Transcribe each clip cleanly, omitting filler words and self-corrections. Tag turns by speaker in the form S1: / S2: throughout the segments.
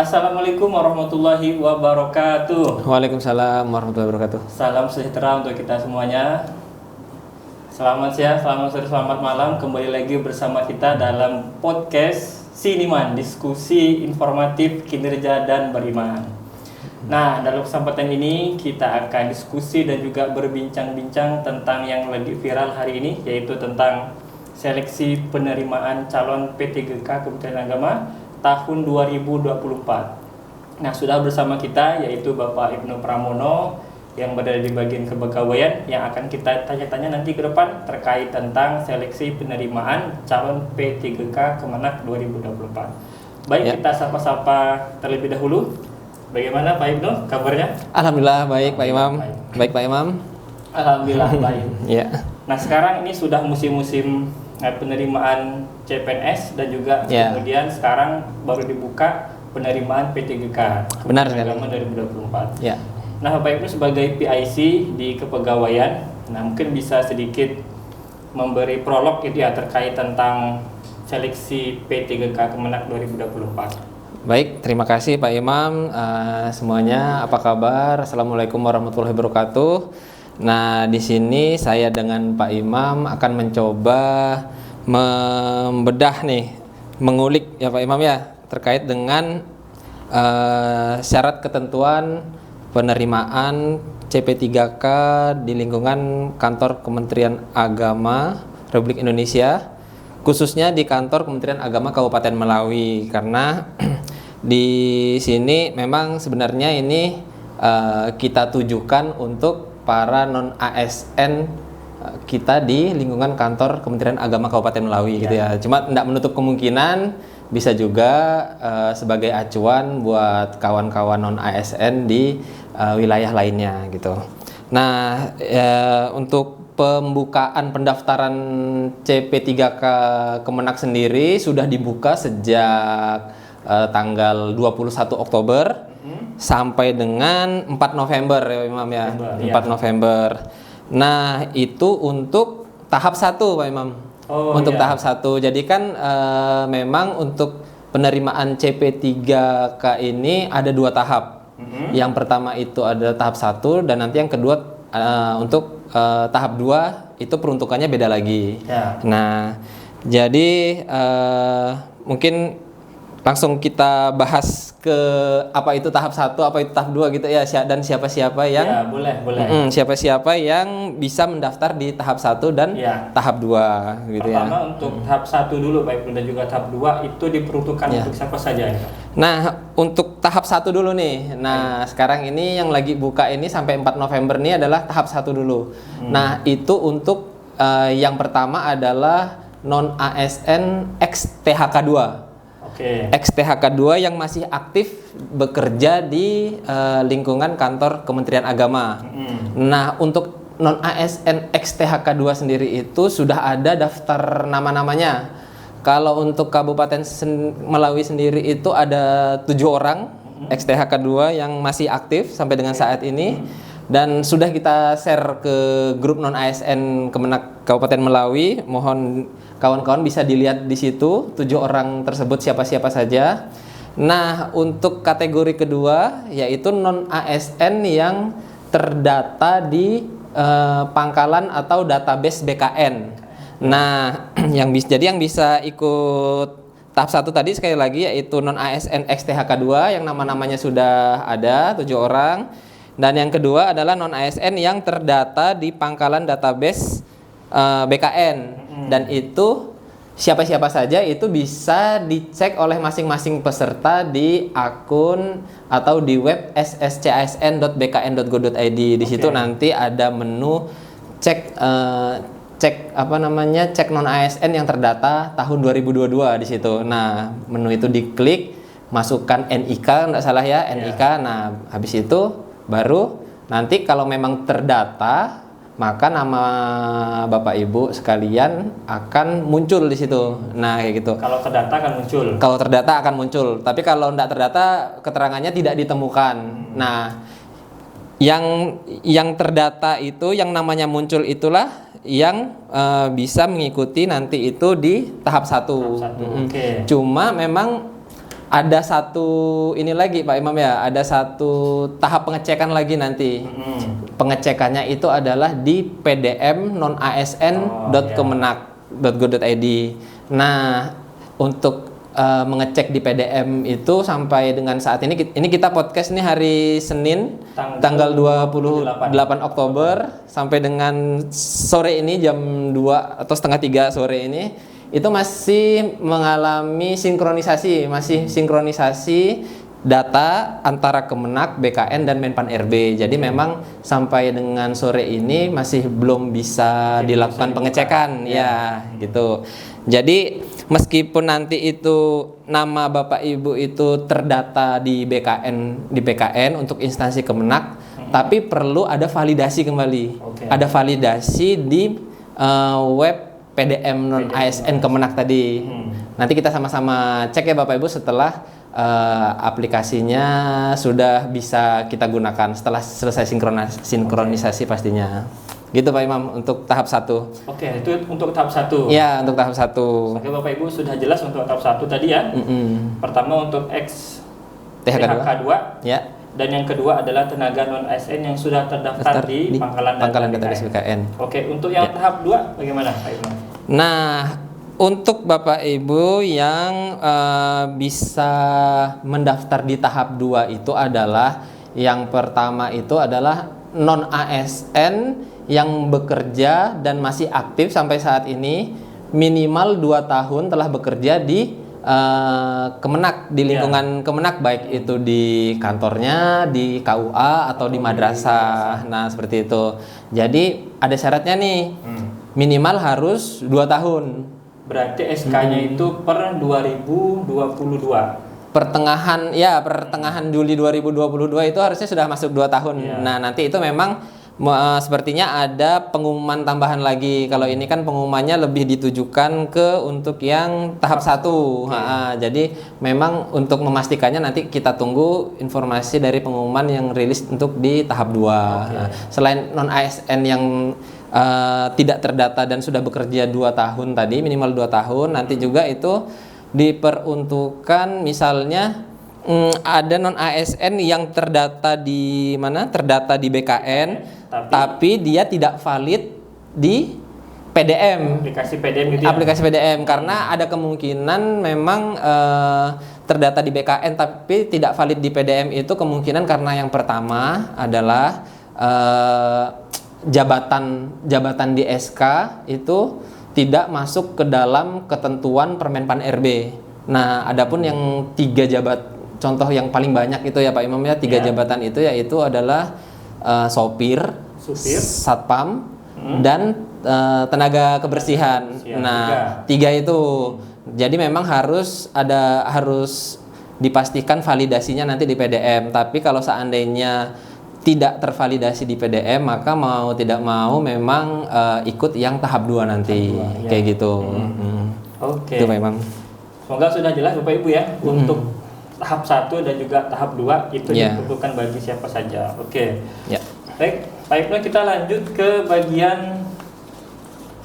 S1: Assalamualaikum warahmatullahi wabarakatuh.
S2: Waalaikumsalam warahmatullahi wabarakatuh.
S1: Salam sejahtera untuk kita semuanya. Selamat siang, selamat sore, selamat malam. Kembali lagi bersama kita dalam podcast Siniman, diskusi informatif kinerja dan beriman. Nah, dalam kesempatan ini kita akan diskusi dan juga berbincang-bincang tentang yang lagi viral hari ini, yaitu tentang seleksi penerimaan calon P3K Kementerian Agama tahun 2024. Nah, sudah bersama kita yaitu Bapak Ibnu Pramono yang berada di bagian kepegawaian yang akan kita tanya-tanya nanti ke depan terkait tentang seleksi penerimaan calon P3K Kemenak 2024. Baik,
S2: Ya.
S1: kita sapa-sapa terlebih dahulu. Bagaimana Pak Ibnu kabarnya?
S2: Alhamdulillah baik Pak Imam. Baik Pak Imam.
S1: Alhamdulillah baik.
S2: Ya.
S1: Nah, sekarang ini sudah musim-musim penerimaan CPNS dan juga
S2: Ya.
S1: kemudian sekarang baru dibuka penerimaan P3K
S2: Benar
S1: Kementerian
S2: sekali.
S1: Agama 2024.
S2: Ya.
S1: Nah, Bapak Ibu sebagai PIC di kepegawaian, nah mungkin bisa sedikit memberi prolog gitu ya terkait tentang seleksi P3K Kemenak 2024.
S2: Baik, terima kasih Pak Imam. Semuanya apa kabar? Assalamualaikum warahmatullahi wabarakatuh. Nah, di sini saya dengan Pak Imam akan mencoba membedah nih, mengulik ya Pak Imam ya terkait dengan syarat ketentuan penerimaan CP3K di lingkungan kantor Kementerian Agama Republik Indonesia, khususnya di kantor Kementerian Agama Kabupaten Melawi, karena di sini memang sebenarnya ini kita tujukan untuk para non ASN kita di lingkungan kantor Kementerian Agama Kabupaten Melawi gitu ya. Cuma tidak menutup kemungkinan bisa juga sebagai acuan buat kawan-kawan non ASN di wilayah lainnya gitu. Nah, untuk pembukaan pendaftaran CP3K Kemenak sendiri sudah dibuka sejak tanggal 21 Oktober sampai dengan 4 November ya Imam ya. 4 November. Nah, itu untuk tahap 1 Pak Imam. Untuk tahap 1. Jadi kan memang untuk penerimaan CP3K ini ada 2 tahap. Yang pertama itu ada tahap 1 dan nanti yang kedua untuk tahap 2 itu peruntukannya beda lagi.
S1: Ya.
S2: Nah, jadi mungkin langsung kita bahas ke apa itu tahap 1, apa itu tahap 2 gitu ya, dan siapa-siapa yang
S1: Ya, boleh.
S2: siapa-siapa yang bisa mendaftar di tahap 1 dan tahap 2 gitu ya.
S1: Pertama untuk tahap 1 dulu Pak Ibnu dan juga tahap 2 itu diperuntukkan untuk siapa saja ya?
S2: Nah, untuk tahap 1 dulu nih. Nah, sekarang ini yang lagi buka ini sampai 4 November ini adalah tahap 1 dulu. Nah, itu untuk yang pertama adalah non ASN ex THK 2. Ex-THK 2 yang masih aktif bekerja di lingkungan kantor Kementerian Agama. Nah, untuk non-ASN ex-THK 2 sendiri itu sudah ada daftar nama-namanya. Kalau untuk Kabupaten Melawi sendiri itu ada 7 orang ex-THK 2 yang masih aktif sampai dengan saat ini. Dan sudah kita share ke grup non-ASN Kemenak Kabupaten Melawi. Mohon kawan-kawan bisa dilihat di situ 7 orang tersebut siapa-siapa saja. Nah, untuk kategori kedua yaitu non-ASN yang terdata di pangkalan atau database BKN. Nah, yang bisa ikut tahap 1 tadi sekali lagi yaitu non-ASN ex-THK 2 yang nama-namanya sudah ada 7 orang. Dan yang kedua adalah non-ASN yang terdata di pangkalan database BKN. Dan itu siapa-siapa saja itu bisa dicek oleh masing-masing peserta di akun atau di web sscsn.bkn.go.id. Di situ nanti ada menu cek non ASN yang terdata tahun 2022 di situ. Nah, menu itu diklik, masukkan NIK enggak salah ya, NIK. Nah, habis itu baru nanti kalau memang terdata maka nama Bapak Ibu sekalian akan muncul di situ. Nah, kayak gitu.
S1: Kalau terdata akan muncul.
S2: Kalau terdata akan muncul. Tapi kalau tidak terdata keterangannya tidak ditemukan. Nah, yang terdata itu yang namanya muncul itulah yang bisa mengikuti nanti itu di tahap 1.
S1: Cuma
S2: Cuma memang ada satu ini lagi Pak Imam ya, ada satu tahap pengecekan lagi nanti. Pengecekannya itu adalah di pdm non-asn.kemenak.go.id. Nah, untuk mengecek di PDM itu sampai dengan saat ini kita podcast nih hari Senin tanggal 28 Oktober sampai dengan sore ini jam 2 atau setengah 3 sore ini itu masih mengalami sinkronisasi data antara Kemenak, BKN dan Menpan RB. Jadi memang sampai dengan sore ini masih belum bisa dilakukan pengecekan ya gitu. Jadi meskipun nanti itu nama Bapak Ibu itu terdata di BKN untuk instansi Kemenak, tapi perlu ada validasi kembali. Ada validasi di web PDM non ASN Kemenak tadi. Nanti kita sama-sama cek ya Bapak Ibu setelah aplikasinya sudah bisa kita gunakan setelah selesai sinkronisasi pastinya. Gitu Pak Imam untuk tahap 1.
S1: Oke, itu untuk tahap 1.
S2: Ya, untuk tahap 1.
S1: Oke, Bapak Ibu sudah jelas untuk tahap 1 tadi ya. Pertama untuk THK2.
S2: Ya.
S1: Dan yang kedua adalah tenaga non ASN yang sudah terdaftar di pangkalan
S2: database BKN.
S1: Oke, untuk yang tahap 2 bagaimana Pak Imam?
S2: Nah, untuk Bapak Ibu yang bisa mendaftar di tahap 2 itu adalah yang pertama itu adalah non ASN yang bekerja dan masih aktif sampai saat ini minimal 2 tahun telah bekerja di Kemenak, di lingkungan Kemenak, baik itu di kantornya, di KUA atau di madrasah. Nah, seperti itu. Jadi ada syaratnya nih. Minimal harus 2 tahun.
S1: Berarti SK-nya itu per 2022.
S2: Pertengahan Juli 2022 itu harusnya sudah masuk 2 tahun. Nah, nanti itu memang sepertinya ada pengumuman tambahan lagi. Kalau ini kan pengumumannya lebih ditujukan ke untuk yang tahap 1. Jadi memang untuk memastikannya nanti kita tunggu informasi dari pengumuman yang rilis untuk di tahap 2. Selain non ASN yang tidak terdata dan sudah bekerja 2 tahun tadi, minimal 2 tahun, nanti juga itu diperuntukkan misalnya ada non ASN yang terdata di mana? Terdata di BKN, tapi dia tidak valid di PDM. Aplikasi PDM karena ada kemungkinan memang terdata di BKN tapi tidak valid di PDM itu kemungkinan karena yang pertama adalah jabatan di SK itu tidak masuk ke dalam ketentuan Permenpan RB. Nah, adapun yang 3 contoh yang paling banyak itu ya Pak Imam ya, 3 jabatan itu yaitu adalah sopir, satpam, dan tenaga kebersihan. Nah, 3 itu. Jadi memang harus dipastikan validasinya nanti di PDM. Tapi kalau seandainya tidak tervalidasi di PDM, maka mau tidak mau memang ikut yang tahap 2 nanti. Kayak gitu.
S1: Oke.
S2: Itu Pak Imam.
S1: Semoga sudah jelas Bapak Ibu ya untuk tahap 1 dan juga tahap 2 itu dibutuhkan bagi siapa saja. Oke. Baik, baiklah kita lanjut ke bagian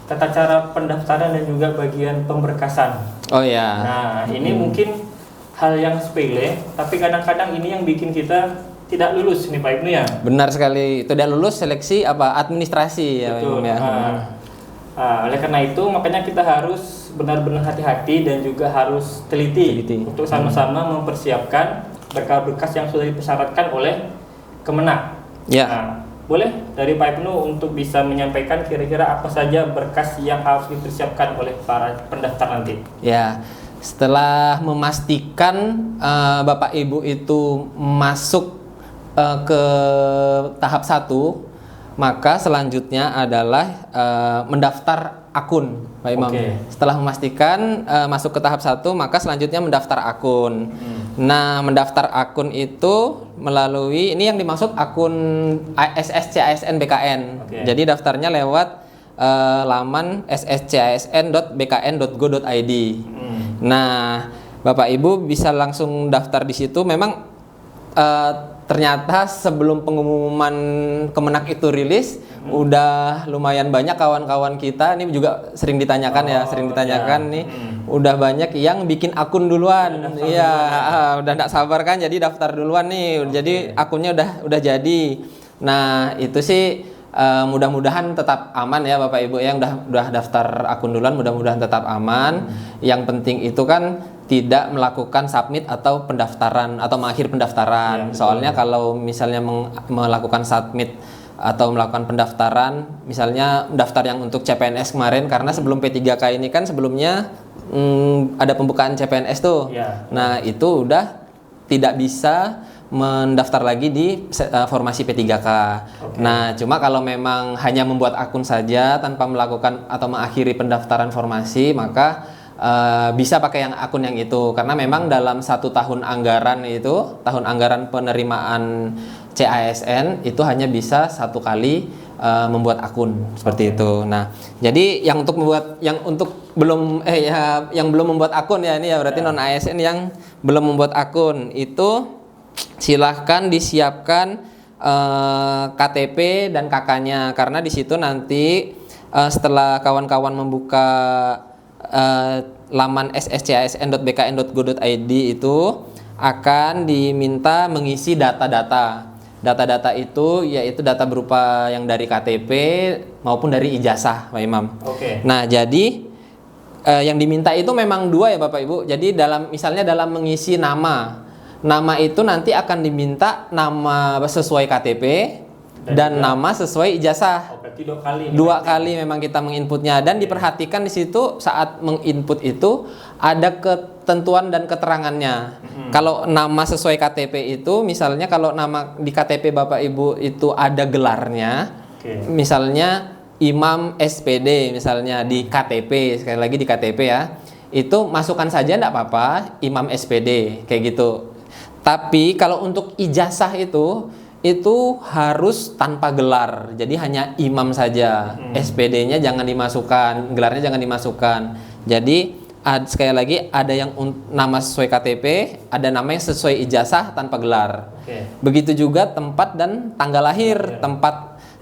S1: tata cara pendaftaran dan juga bagian pemberkasan. Nah, ini mungkin hal yang sepele, tapi kadang-kadang ini yang bikin kita tidak lulus nih Pak Ibnu ya.
S2: Benar sekali, tidak lulus seleksi administrasi ya.
S1: Betul. Oleh karena itu makanya kita harus benar-benar hati-hati dan juga harus teliti. Untuk sama-sama mempersiapkan berkas-berkas yang sudah dipersyaratkan oleh Kemenak. Boleh dari Pak Ibnu untuk bisa menyampaikan kira-kira apa saja berkas yang harus dipersiapkan oleh para pendaftar nanti.
S2: Ya, setelah memastikan Bapak Ibu itu masuk ke tahap 1, maka selanjutnya adalah mendaftar akun, Pak Imam. Setelah memastikan masuk ke tahap 1, maka selanjutnya mendaftar akun. Nah, mendaftar akun itu melalui ini yang dimaksud akun SSCASN BKN. Jadi daftarnya lewat laman sscsn.bkn.go.id. Nah, Bapak Ibu bisa langsung daftar di situ. Memang ternyata sebelum pengumuman Kemenak itu rilis, udah lumayan banyak kawan-kawan kita, ini juga sering ditanyakan nih, udah banyak yang bikin akun duluan. Iya, udah nggak sabar kan, jadi daftar duluan nih. Jadi akunnya udah jadi. Nah, itu sih mudah-mudahan tetap aman ya Bapak Ibu yang udah daftar akun duluan, mudah-mudahan tetap aman. Yang penting itu kan tidak melakukan submit atau pendaftaran atau mengakhiri pendaftaran. Soalnya kalau misalnya melakukan submit atau melakukan pendaftaran, misalnya daftar yang untuk CPNS kemarin, karena sebelum P3K ini kan sebelumnya ada pembukaan CPNS tuh. Nah, itu udah tidak bisa mendaftar lagi di formasi P3K. Nah, cuma kalau memang hanya membuat akun saja tanpa melakukan atau mengakhiri pendaftaran formasi, maka bisa pakai yang akun yang itu, karena memang dalam 1 tahun anggaran itu, tahun anggaran penerimaan CASN itu hanya bisa 1 kali membuat akun seperti itu. Nah, jadi yang belum membuat akun ya, ini ya berarti non ASN yang belum membuat akun itu silahkan disiapkan KTP dan KK-nya, karena di situ nanti setelah kawan-kawan membuka laman sscsn.bkn.go.id itu akan diminta mengisi data-data. Data-data itu yaitu data berupa yang dari KTP maupun dari ijazah, Pak Imam. Nah, jadi yang diminta itu memang 2 ya Bapak Ibu. Jadi misalnya dalam mengisi nama itu nanti akan diminta nama sesuai KTP dan nama sesuai ijazah.
S1: Berarti
S2: 2 kali memang kita menginputnya, dan diperhatikan di situ saat menginput itu ada ketentuan dan keterangannya. Kalau nama sesuai KTP itu, misalnya kalau nama di KTP Bapak Ibu itu ada gelarnya, misalnya Imam SPD misalnya di KTP, sekali lagi di KTP ya, itu masukkan saja enggak apa-apa Imam SPD kayak gitu. Tapi kalau untuk ijazah itu harus tanpa gelar, jadi hanya imam saja. SPD-nya jangan dimasukkan, gelarnya jangan dimasukkan. Jadi sekali lagi ada yang nama sesuai KTP, ada nama yang sesuai ijazah tanpa gelar. Begitu juga tempat dan tanggal lahir,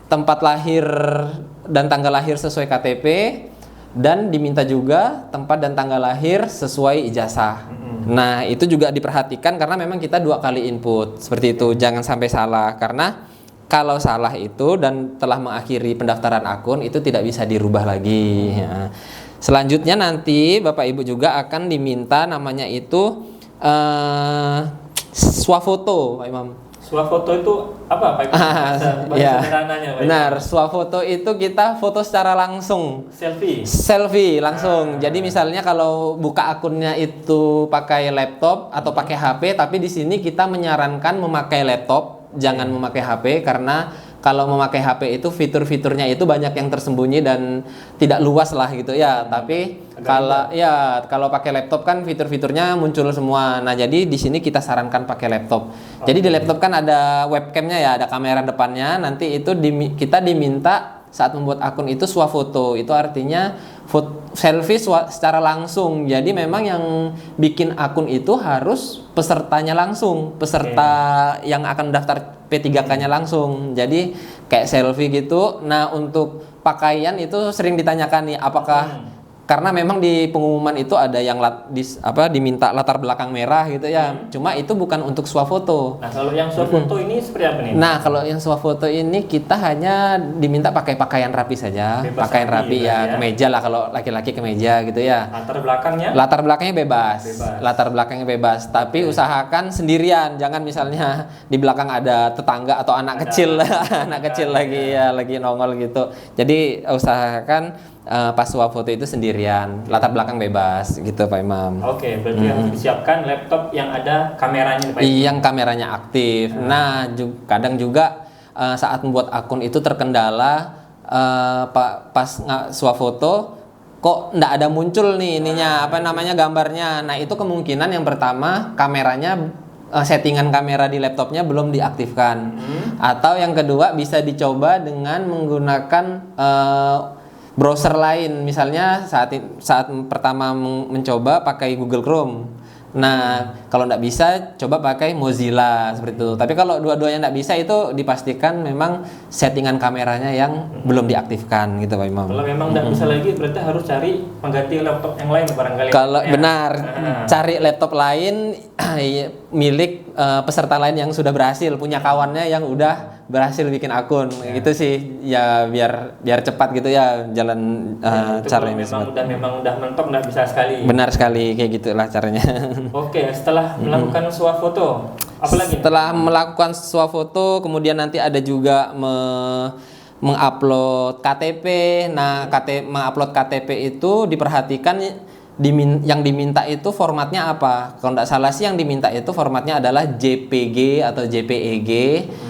S2: tempat lahir dan tanggal lahir sesuai KTP, dan diminta juga tempat dan tanggal lahir sesuai ijazah. Nah, itu juga diperhatikan karena memang kita 2 kali input. Seperti itu, jangan sampai salah, karena kalau salah itu dan telah mengakhiri pendaftaran akun itu tidak bisa dirubah lagi. Ya. Selanjutnya nanti Bapak Ibu juga akan diminta namanya itu swafoto, Pak Imam.
S1: Swafoto itu apa Pak?
S2: Ya, benar. Swafoto itu kita foto secara langsung. Selfie langsung. Jadi misalnya kalau buka akunnya itu pakai laptop atau pakai HP, tapi di sini kita menyarankan memakai laptop, jangan memakai HP, karena kalau memakai HP itu fitur-fiturnya itu banyak yang tersembunyi dan tidak luas lah gitu ya. Tapi kalau pakai laptop kan fitur-fiturnya muncul semua. Nah, jadi di sini kita sarankan pakai laptop. Jadi di laptop kan ada webcamnya ya, ada kamera depannya. Nanti itu kita diminta saat membuat akun itu swafoto. Itu artinya selfie secara langsung. Jadi memang yang bikin akun itu harus pesertanya langsung, peserta yang akan daftar P3K-nya langsung. Jadi kayak selfie gitu. Nah, untuk pakaian itu sering ditanyakan nih, apakah karena memang di pengumuman itu ada yang diminta latar belakang merah gitu ya. Cuma itu bukan untuk swafoto.
S1: Nah, kalau yang swafoto ini seperti apa nih?
S2: Nah, kalau yang swafoto ini kita hanya diminta pakai pakaian rapi saja.
S1: Bebas
S2: pakaian rapi ya, kemeja lah kalau laki-laki kemeja gitu ya. Latar belakangnya bebas. Latar belakangnya bebas, tapi usahakan sendirian. Jangan misalnya di belakang ada tetangga atau anak kecil, anak kecil lagi nongol gitu. Jadi usahakan pas swafoto itu sendirian, latar belakang bebas gitu Pak Imam.
S1: Oke, berarti harus disiapkan laptop yang ada kameranya Pak Imam.
S2: Yang kameranya aktif. Nah, kadang juga saat membuat akun itu terkendala pas swafoto kok nggak ada muncul nih gambarnya. Nah, itu kemungkinan yang pertama kameranya settingan kamera di laptopnya belum diaktifkan. Atau yang kedua bisa dicoba dengan menggunakan browser lain, misalnya saat pertama mencoba pakai Google Chrome. Nah, kalau nggak bisa coba pakai Mozilla seperti itu. Tapi kalau dua-duanya nggak bisa itu dipastikan memang settingan kameranya yang belum diaktifkan gitu Pak Imam.
S1: Kalau memang nggak bisa lagi berarti harus cari pengganti laptop yang lain barangkali.
S2: Kalau
S1: ya.
S2: benar cari laptop lain milik peserta lain yang sudah berhasil, punya kawannya yang udah berhasil bikin akun gitu sih ya, biar cepat gitu ya jalan caranya.
S1: Memang udah mentok nggak bisa sekali.
S2: Benar sekali, kayak gitulah caranya.
S1: Oke, setelah melakukan swafoto apa lagi?
S2: Setelah melakukan swafoto kemudian nanti ada juga mengupload KTP. Nah, mengupload KTP itu diperhatikan yang diminta itu formatnya apa. Kalau tidak salah sih yang diminta itu formatnya adalah JPG atau JPEG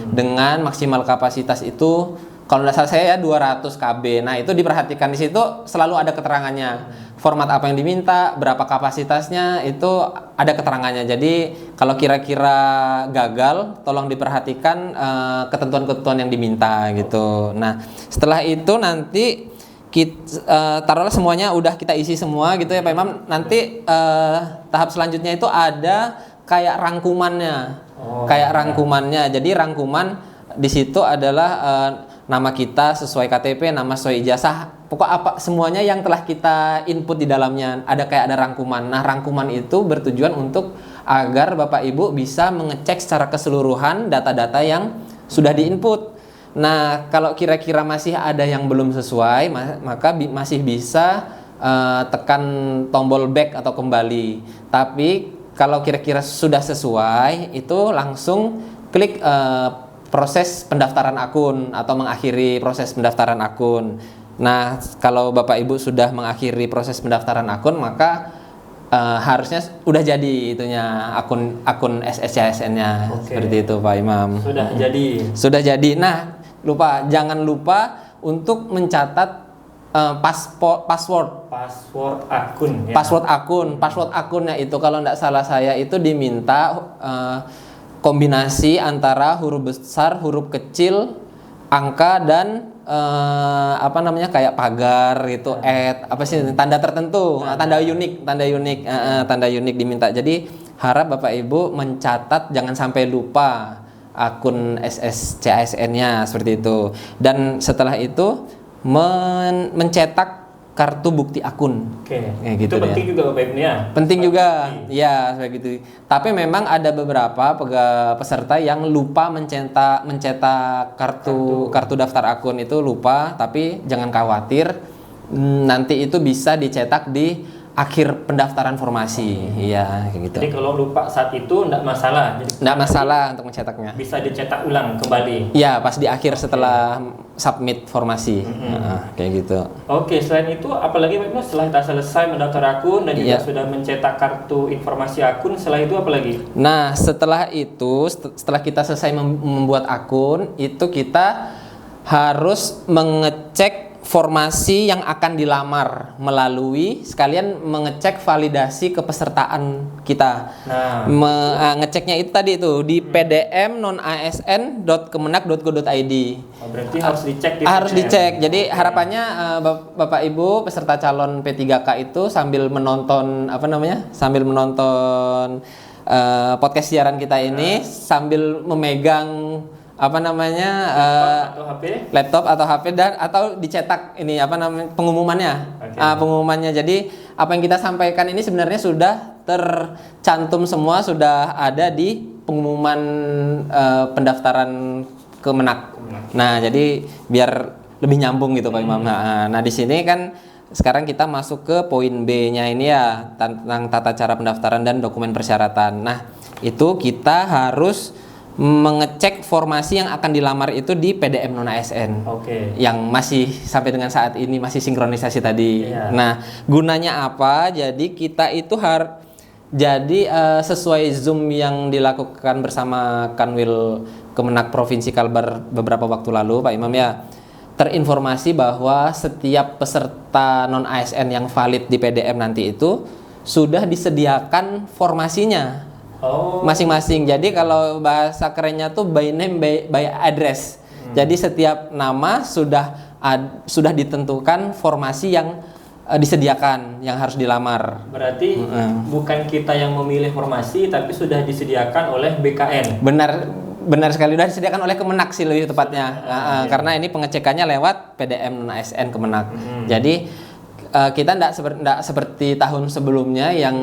S2: dengan maksimal kapasitas itu kalau tidak salah saya ya 200 KB. Nah, itu diperhatikan di situ selalu ada keterangannya. Format apa yang diminta, berapa kapasitasnya itu ada keterangannya. Jadi kalau kira-kira gagal tolong diperhatikan ketentuan-ketentuan yang diminta gitu. Nah, setelah itu nanti taruhlah semuanya udah kita isi semua gitu ya Pak Imam. Nanti tahap selanjutnya itu ada kayak rangkumannya. Jadi rangkuman di situ adalah nama kita sesuai KTP, nama sesuai ijazah. Pokok apa semuanya yang telah kita input di dalamnya ada kayak ada rangkuman. Nah, rangkuman itu bertujuan untuk agar Bapak Ibu bisa mengecek secara keseluruhan data-data yang sudah diinput. Nah, kalau kira-kira masih ada yang belum sesuai, maka masih bisa tekan tombol back atau kembali. Tapi kalau kira-kira sudah sesuai, itu langsung klik proses pendaftaran akun atau mengakhiri proses pendaftaran akun. Nah, kalau Bapak Ibu sudah mengakhiri proses pendaftaran akun, maka harusnya udah jadi itunya akun SSCSN-nya. Seperti itu Pak Imam. Sudah jadi. Nah, jangan lupa untuk mencatat password akun ya. Password akunnya itu kalau tidak salah saya itu diminta kombinasi antara huruf besar, huruf kecil, angka dan kayak pagar gitu, tanda tertentu, tanda unik diminta. Jadi harap Bapak Ibu mencatat, jangan sampai lupa akun SSCSN-nya seperti itu. Dan setelah itu mencetak kartu bukti akun.
S1: Gitu itu penting juga Bapak Ibu ya.
S2: Penting juga, ya begitu. Tapi memang ada beberapa peserta yang lupa mencetak kartu daftar akun itu lupa. Tapi jangan khawatir, nanti itu bisa dicetak di akhir pendaftaran formasi, iya kayak gitu.
S1: Jadi kalau lupa saat itu enggak masalah.
S2: Enggak masalah untuk mencetaknya.
S1: Bisa dicetak ulang kembali.
S2: Iya, pas di akhir setelah submit formasi, kayak gitu.
S1: Oke, selain itu apalagi Pak Ibnu setelah kita selesai mendaftar akun dan juga sudah mencetak kartu informasi akun, setelah itu apa lagi?
S2: Nah, setelah itu, setelah kita selesai membuat akun, itu kita harus mengecek formasi yang akan dilamar melalui sekalian mengecek validasi kepesertaan kita. Ngeceknya itu tadi itu di pdm.non-asn.kemenak.go.id.
S1: Berarti harus dicek.
S2: Harus dicek. Jadi harapannya Bapak Ibu peserta calon P3K itu sambil menonton podcast siaran kita ini sambil memegang laptop atau HP dan atau dicetak ini pengumumannya. Pengumumannya. Jadi apa yang kita sampaikan ini sebenarnya sudah tercantum semua, sudah ada di pengumuman pendaftaran Kemenak. Nah, jadi biar lebih nyambung gitu Pak Imam. Nah, di sini kan sekarang kita masuk ke poin B-nya ini ya, tentang tata cara pendaftaran dan dokumen persyaratan. Nah, itu kita harus mengecek formasi yang akan dilamar itu di PDM non-ASN. Yang masih sampai dengan saat ini masih sinkronisasi tadi. Nah, gunanya apa? Jadi kita itu sesuai Zoom yang dilakukan bersama Kanwil Kemenak Provinsi Kalbar beberapa waktu lalu, Pak Imam ya, terinformasi bahwa setiap peserta non-ASN yang valid di PDM nanti itu sudah disediakan formasinya. Masing-masing. Jadi kalau bahasa kerennya tuh by name by address. Jadi setiap nama sudah ditentukan formasi yang disediakan yang harus dilamar.
S1: Berarti bukan kita yang memilih formasi, tapi sudah disediakan oleh BKN.
S2: Benar sekali, sudah disediakan oleh Kemenak sih lebih tepatnya. Karena ini pengecekannya lewat PDM ASN Kemenak. Jadi kita tidak seperti tahun sebelumnya yang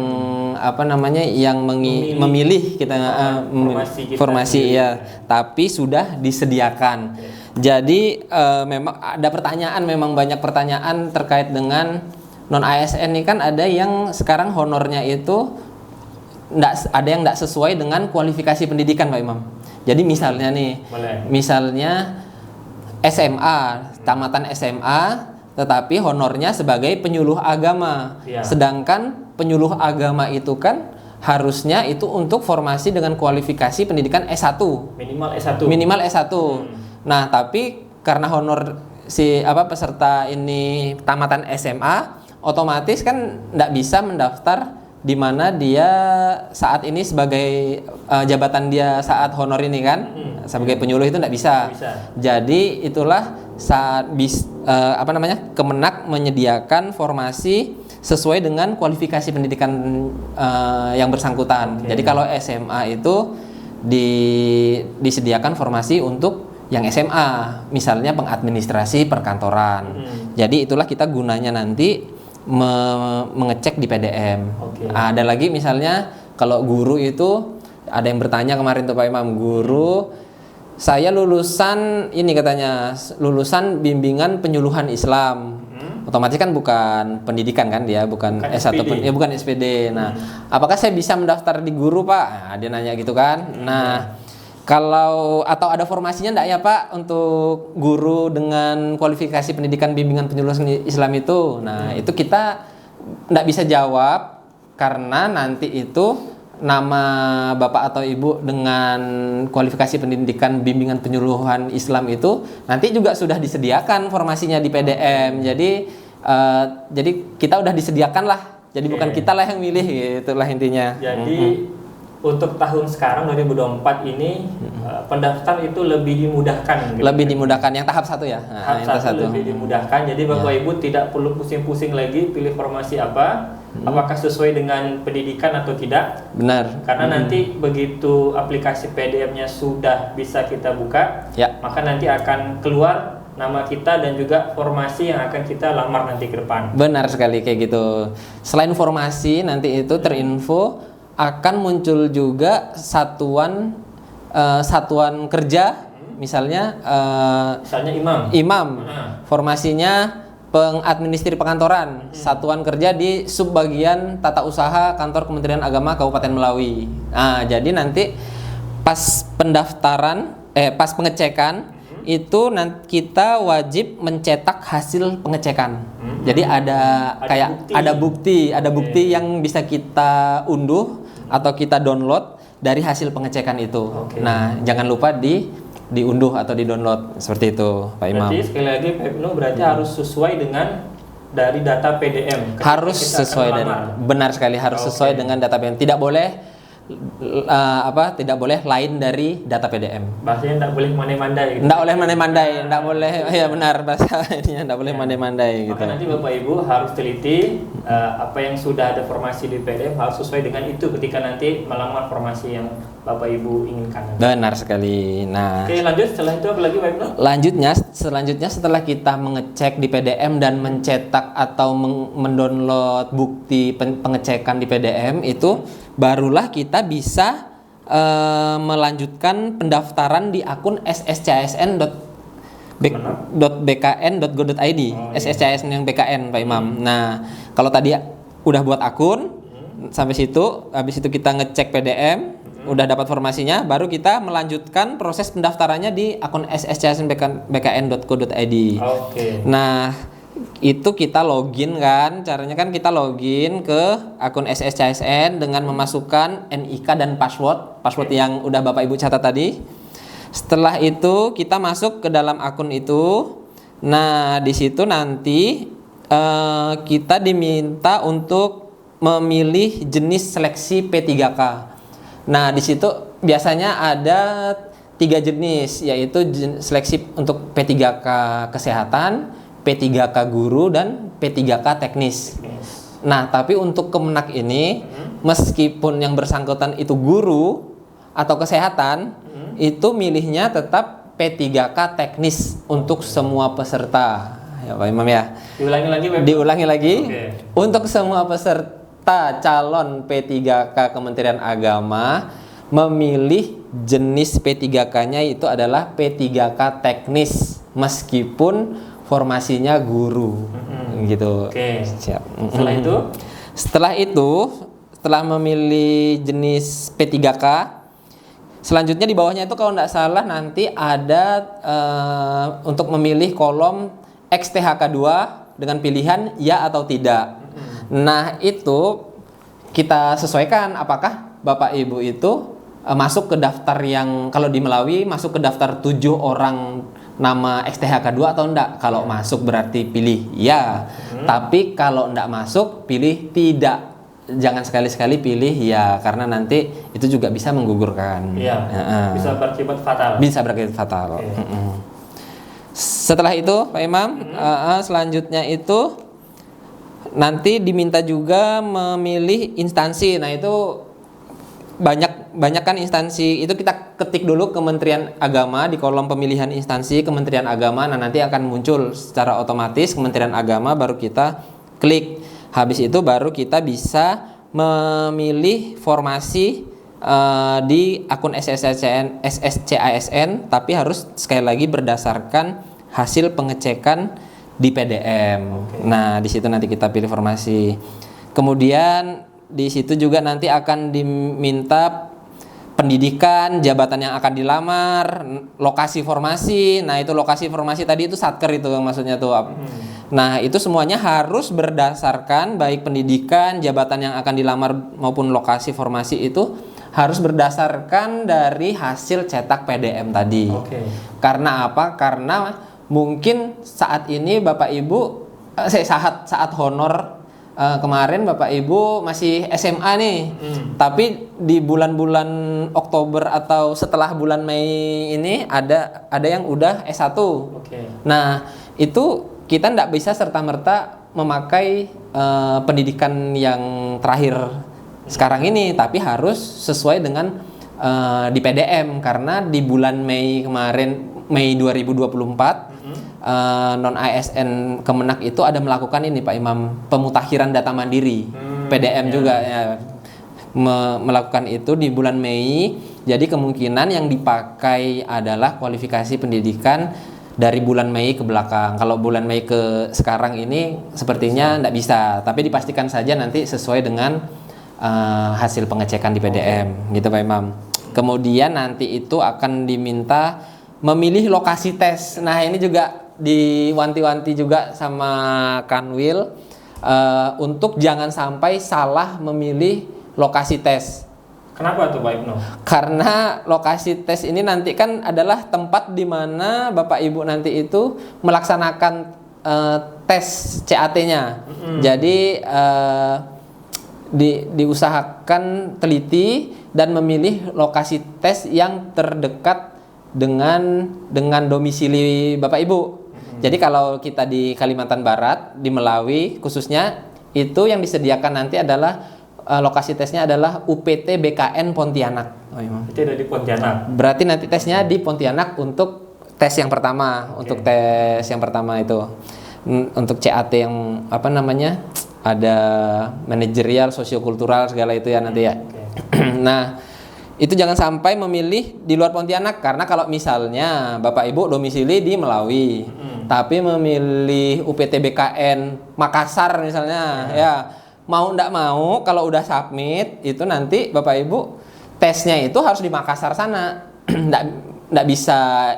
S2: memilih kita formasi ya, tapi sudah disediakan. Jadi memang ada pertanyaan, memang banyak pertanyaan terkait dengan non ASN ini. Kan ada yang sekarang honornya itu ada yang tidak sesuai dengan kualifikasi pendidikan, Pak Imam. Jadi misalnya nih, misalnya SMA, tamatan SMA, tetapi honornya sebagai penyuluh agama. Sedangkan penyuluh agama itu kan harusnya itu untuk formasi dengan kualifikasi pendidikan S1. Minimal S1. Nah, tapi karena honor peserta ini tamatan SMA, otomatis kan tidak bisa mendaftar di mana dia saat ini sebagai jabatan dia saat honor ini kan, sebagai penyuluh itu tidak bisa. Jadi itulah saat Kemenak menyediakan formasi sesuai dengan kualifikasi pendidikan yang bersangkutan. Jadi kalau SMA itu disediakan formasi untuk yang SMA, misalnya pengadministrasi perkantoran. Jadi itulah kita gunanya nanti mengecek di PDM. Ada lagi misalnya kalau guru itu ada yang bertanya kemarin tuh Pak Imam, guru saya lulusan ini katanya lulusan bimbingan penyuluhan Islam. Otomatis kan bukan pendidikan kan dia, bukan S1 bukan SPD. Nah, apakah saya bisa mendaftar di guru, Pak? Nah, dia nanya gitu kan. Nah, kalau atau ada formasinya enggak ya Pak untuk guru dengan kualifikasi pendidikan bimbingan penyuluhan Islam itu? Nah, itu kita enggak bisa jawab karena nanti itu nama Bapak atau Ibu dengan kualifikasi pendidikan bimbingan penyuluhan Islam itu nanti juga sudah disediakan formasinya di PDM. Jadi kita udah disediakan lah. Jadi bukan kita lah yang milih, itulah intinya.
S1: Jadi untuk tahun sekarang 2024 ini pendaftar itu lebih dimudahkan.
S2: Lebih dimudahkan yang tahap 1 ya.
S1: Tahap 1 lebih dimudahkan. Jadi Bapak Ibu tidak perlu pusing-pusing lagi pilih formasi apa, apakah sesuai dengan pendidikan atau tidak.
S2: Benar.
S1: Karena nanti begitu aplikasi PDF-nya sudah bisa kita buka, maka nanti akan keluar nama kita dan juga formasi yang akan kita lamar nanti ke depan.
S2: Benar sekali kayak gitu. Selain formasi nanti itu terinfo akan muncul juga satuan kerja, misalnya imam. Formasinya pengadministrasi perkantoran, satuan kerja di subbagian tata usaha kantor Kementerian Agama Kabupaten Melawi. Nah, jadi nanti pas pengecekan itu nanti kita wajib mencetak hasil pengecekan. Jadi ada bukti yang bisa kita unduh atau kita download dari hasil pengecekan itu. Nah, jangan lupa diunduh atau di-download seperti itu, Pak Imam.
S1: Berarti sekali lagi Pak Ibnu berarti harus sesuai dengan dari data PDM.
S2: Harus sesuai benar sekali harus sesuai dengan data PDM. Tidak boleh lain dari data PDM.
S1: Bahasanya tidak boleh mandai-mandai gitu.
S2: Tidak boleh mandai-mandai, tidak boleh ya benar bahasa ini tidak boleh mandai-mandai gitu.
S1: Maka nanti Bapak Ibu harus teliti apa yang sudah ada formasi di PDF harus sesuai dengan itu ketika nanti melamar formasi yang Bapak Ibu inginkan.
S2: Benar sekali. Nah,
S1: oke, lanjut setelah itu apa lagi Pak Ibnu?
S2: Selanjutnya setelah kita mengecek di PDM dan mencetak atau mendownload bukti pengecekan di PDM itu barulah kita bisa melanjutkan pendaftaran di akun sscsn.bkn.go.id. SSCSN yang BKN Pak Imam. Nah, kalau tadi udah buat akun sampai situ, habis itu kita ngecek PDM, udah dapat formasinya, baru kita melanjutkan proses pendaftarannya di akun sscsn.bkn.go.id. Nah, itu kita login kan, caranya kan kita login ke akun SSCSN dengan memasukkan NIK dan password yang udah Bapak Ibu catat tadi. Setelah itu kita masuk ke dalam akun itu. Nah, di situ nanti kita diminta untuk memilih jenis seleksi P3K. Nah, di situ biasanya ada 3 jenis, yaitu seleksi untuk P3K kesehatan, P3K guru dan P3K teknis. Nah, tapi untuk Kemenak ini meskipun yang bersangkutan itu guru atau kesehatan, itu milihnya tetap P3K teknis untuk semua peserta. Ya Pak Imam ya.
S1: Diulangi lagi, Pak.
S2: Diulangi lagi.
S1: Oke.
S2: Untuk semua peserta calon P3K Kementerian Agama memilih jenis P3K-nya itu adalah P3K teknis meskipun formasinya guru. Gitu.
S1: Oke.
S2: Siap.
S1: Setelah itu,
S2: Setelah memilih jenis P3K, selanjutnya di bawahnya itu kalau tidak salah nanti ada untuk memilih kolom XTHK2 dengan pilihan ya atau tidak. Nah, itu kita sesuaikan apakah Bapak Ibu itu masuk ke daftar yang kalau di Melawi masuk ke daftar 7 orang nama XTHK2 atau enggak. Kalau masuk berarti pilih ya. Tapi kalau enggak masuk pilih tidak. Jangan sekali-sekali pilih ya karena nanti itu juga bisa menggugurkan.
S1: iya, bisa berakibat fatal.
S2: Bisa berakibat fatal. Setelah itu Pak Imam, selanjutnya itu nanti diminta juga memilih instansi. Nah, itu banyak kan instansi. Itu kita ketik dulu Kementerian Agama di kolom pemilihan instansi Kementerian Agama. Nah, nanti akan muncul secara otomatis Kementerian Agama, baru kita klik. Habis itu baru kita bisa memilih formasi di akun SSCASN, tapi harus sekali lagi berdasarkan hasil pengecekan di PDM. Nah, di situ nanti kita pilih formasi. Kemudian di situ juga nanti akan diminta pendidikan, jabatan yang akan dilamar, lokasi formasi. Nah, itu lokasi formasi tadi itu satker itu maksudnya tuh. Nah, itu semuanya harus berdasarkan baik pendidikan, jabatan yang akan dilamar maupun lokasi formasi itu harus berdasarkan dari hasil cetak PDM tadi. Karena apa? Karena mungkin saat ini Bapak Ibu saat honor kemarin Bapak Ibu masih SMA nih. Tapi di bulan-bulan Oktober atau setelah bulan Mei ini ada yang udah S1. Nah, itu kita tidak bisa serta-merta memakai pendidikan yang terakhir sekarang ini, tapi harus sesuai dengan di PDM karena di bulan Mei kemarin, Mei 2024 non ASN Kemenak itu ada melakukan ini Pak Imam, pemutakhiran data mandiri PDM juga ya, melakukan itu di bulan Mei. Jadi kemungkinan yang dipakai adalah kualifikasi pendidikan dari bulan Mei ke belakang. Kalau bulan Mei ke sekarang ini sepertinya tidak bisa, tapi dipastikan saja nanti sesuai dengan hasil pengecekan di PDM gitu Pak Imam. Kemudian nanti itu akan diminta memilih lokasi tes. Nah, ini juga diwanti-wanti juga sama Kanwil untuk jangan sampai salah memilih lokasi tes.
S1: Kenapa tuh Pak Ibnu?
S2: Karena lokasi tes ini nanti kan adalah tempat di mana Bapak Ibu nanti itu melaksanakan tes CAT-nya. Jadi diusahakan teliti dan memilih lokasi tes yang terdekat dengan domisili Bapak Ibu. Jadi kalau kita di Kalimantan Barat, di Melawi khususnya, itu yang disediakan nanti adalah lokasi tesnya adalah UPT BKN Pontianak.
S1: Itu ada di Pontianak.
S2: Berarti nanti tesnya di Pontianak untuk tes yang pertama, untuk tes yang pertama itu. Untuk CAT yang apa namanya? Ada manajerial, sosiokultural segala itu ya nanti ya. Nah, itu jangan sampai memilih di luar Pontianak, karena kalau misalnya Bapak Ibu domisili di Melawi, tapi memilih UPT BKN Makassar misalnya, ya mau ndak mau kalau udah submit itu nanti Bapak Ibu tesnya itu harus di Makassar sana, ndak bisa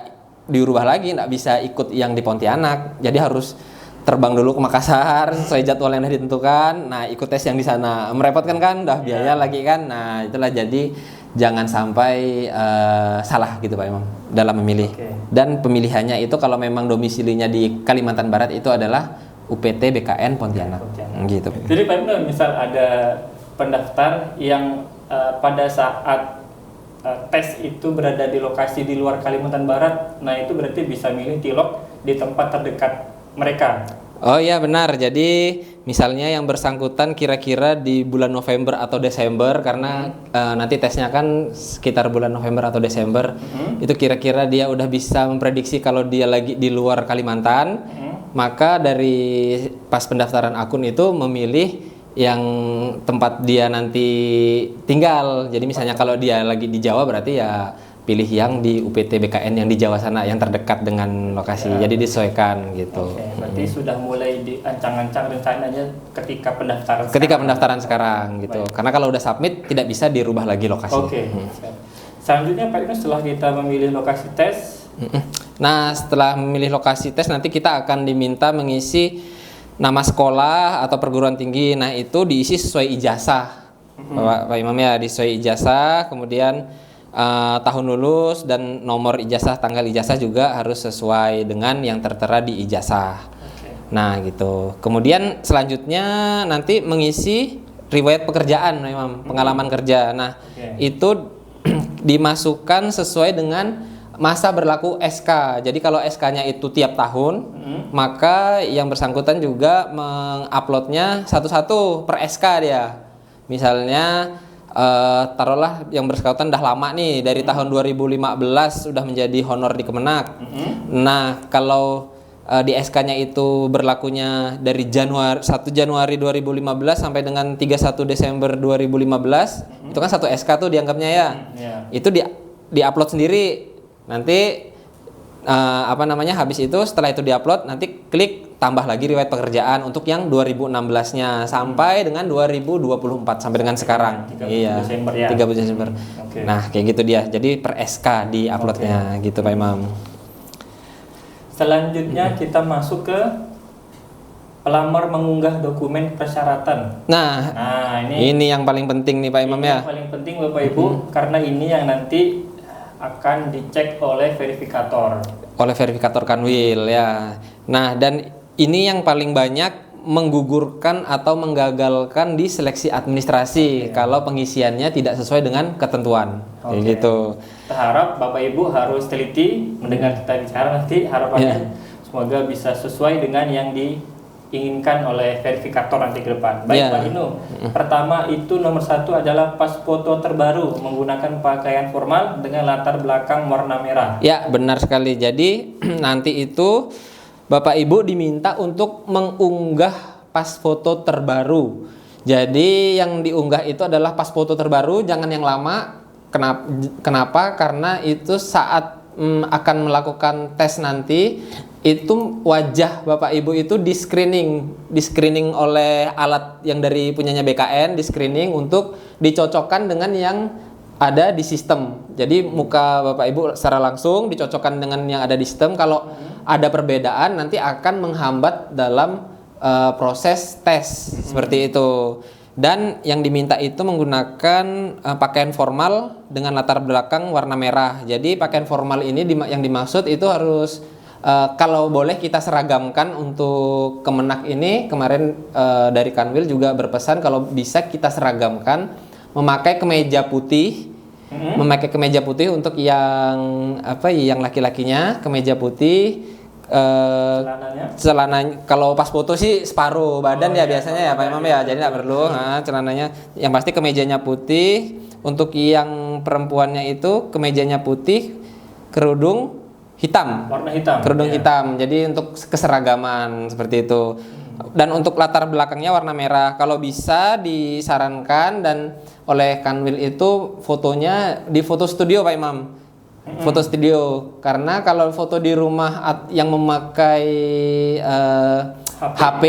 S2: diubah lagi, ndak bisa ikut yang di Pontianak, jadi harus terbang dulu ke Makassar sesuai jadwal yang sudah ditentukan. Nah, ikut tes yang di sana merepotkan kan, udah biaya lagi kan. Nah, itulah jadi jangan sampai salah gitu Pak Imam dalam memilih. Dan pemilihannya itu kalau memang domisilinya di Kalimantan Barat itu adalah UPT BKN Pontianak. Gitu.
S1: Jadi Pak Imam, misal ada pendaftar yang pada saat tes itu berada di lokasi di luar Kalimantan Barat, nah itu berarti bisa milih tilok di tempat terdekat mereka.
S2: Oh iya benar. Jadi misalnya yang bersangkutan kira-kira di bulan November atau Desember karena nanti tesnya kan sekitar bulan November atau Desember. Itu kira-kira dia udah bisa memprediksi kalau dia lagi di luar Kalimantan. Maka dari pas pendaftaran akun itu memilih yang tempat dia nanti tinggal. Jadi misalnya kalau dia lagi di Jawa berarti ya pilih yang di UPT BKN yang di Jawa sana yang terdekat dengan lokasi.
S1: Ya.
S2: Jadi disesuaikan gitu.
S1: Oke, berarti sudah mulai diancang-ancang rencananya ketika pendaftaran.
S2: Ketika pendaftaran sekarang gitu.
S1: Baik.
S2: Karena kalau udah submit tidak bisa dirubah lagi lokasi.
S1: Oke. Selanjutnya Pak Inu, setelah kita memilih lokasi tes,
S2: Nah, setelah memilih lokasi tes nanti kita akan diminta mengisi nama sekolah atau perguruan tinggi. Nah, itu diisi sesuai ijazah. Pak Imam ya, sesuai ijazah, kemudian tahun lulus dan nomor ijazah, tanggal ijazah juga harus sesuai dengan yang tertera di ijazah. Nah, gitu. Kemudian selanjutnya nanti mengisi riwayat pekerjaan, Imam, pengalaman kerja. Nah, itu dimasukkan sesuai dengan masa berlaku SK. Jadi kalau SK-nya itu tiap tahun, maka yang bersangkutan juga menguploadnya satu-satu per SK dia. Misalnya taruhlah yang bersangkutan udah lama nih dari tahun 2015 sudah menjadi honor di Kemenak. Nah, kalau di SK-nya itu berlakunya dari 1 Januari 2015 sampai dengan 31 Desember 2015, itu kan satu SK tuh dianggapnya ya. Itu di-upload sendiri. Nanti habis itu setelah itu di-upload nanti klik tambah lagi riwayat pekerjaan untuk yang 2016-nya sampai dengan 2024 sampai dengan sekarang.
S1: 30 Desember ya.
S2: 30 Desember. Nah, kayak gitu dia. Jadi per SK di-uploadnya gitu Pak Imam.
S1: Selanjutnya kita masuk ke pelamar mengunggah dokumen persyaratan.
S2: Nah, ini yang paling penting nih Pak Imam ya.
S1: Yang paling penting Bapak Ibu karena ini yang nanti akan dicek oleh verifikator.
S2: Oleh verifikator Kanwil ya. Nah, dan ini yang paling banyak menggugurkan atau menggagalkan di seleksi administrasi kalau pengisiannya tidak sesuai dengan ketentuan. Kayak gitu.
S1: Kita harap Bapak Ibu harus teliti mendengar kita bicara nanti, harapannya semoga bisa sesuai dengan yang diinginkan oleh verifikator nanti ke depan. Baik Pak Inu, pertama itu nomor 1 adalah pas foto terbaru menggunakan pakaian formal dengan latar belakang warna merah.
S2: Ya, benar sekali. Jadi nanti itu Bapak Ibu diminta untuk mengunggah pas foto terbaru. Jadi yang diunggah itu adalah pas foto terbaru, jangan yang lama. Kenapa? Karena itu saat akan melakukan tes nanti itu wajah Bapak Ibu itu di screening oleh alat yang dari punyanya BKN, di screening untuk dicocokkan dengan yang ada di sistem. Jadi muka Bapak Ibu secara langsung dicocokkan dengan yang ada di sistem. Kalau ada perbedaan nanti akan menghambat dalam proses tes seperti itu. Dan yang diminta itu menggunakan pakaian formal dengan latar belakang warna merah. Jadi pakaian formal ini yang dimaksud itu harus kalau boleh kita seragamkan untuk Kemenak ini. Kemarin dari Kanwil juga berpesan kalau bisa kita seragamkan memakai kemeja putih. Memakai kemeja putih untuk yang laki-lakinya kemeja putih. Celananya kalau pas foto sih separuh badan biasanya ya Pak Imam ya, jadi nggak perlu. Celananya yang pasti kemejanya putih. Untuk yang perempuannya itu kemejanya putih, kerudung hitam,
S1: warna hitam,
S2: kerudung hitam. Jadi untuk keseragaman seperti itu. Dan untuk latar belakangnya warna merah. Kalau bisa disarankan dan oleh Kanwil itu fotonya di foto studio Pak Imam. Foto studio, karena kalau foto di rumah yang memakai HP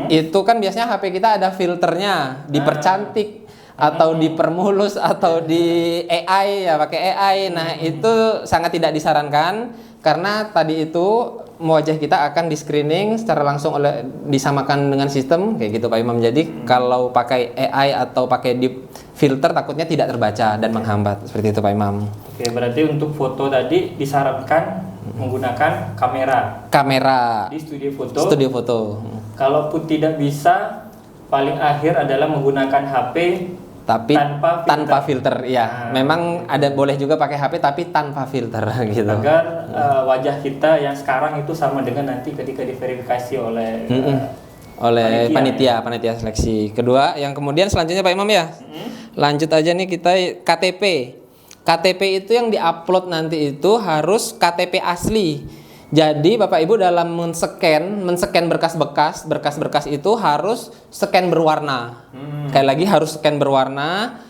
S2: itu kan biasanya HP kita ada filternya, dipercantik atau dipermulus atau di AI ya, pakai AI. Nah, itu sangat tidak disarankan karena tadi itu wajah kita akan di screening secara langsung disamakan dengan sistem kayak gitu Pak Imam. Jadi kalau pakai AI atau pakai di filter takutnya tidak terbaca dan menghambat seperti itu Pak Imam.
S1: Oke, berarti untuk foto tadi disarankan menggunakan kamera di studio foto. Kalaupun tidak bisa, paling akhir adalah menggunakan HP
S2: tapi tanpa filter. Ya,
S1: Nah,
S2: memang ada boleh juga pakai HP tapi tanpa filter gitu.
S1: agar wajah kita yang sekarang itu sama dengan nanti ketika diverifikasi oleh
S2: Oleh panitia seleksi. Kedua, yang kemudian selanjutnya Pak Imam ya. Lanjut aja nih kita KTP. KTP itu yang diupload nanti itu harus KTP asli. Jadi Bapak Ibu dalam men-scan berkas-berkas itu harus scan berwarna. Sekali lagi harus scan berwarna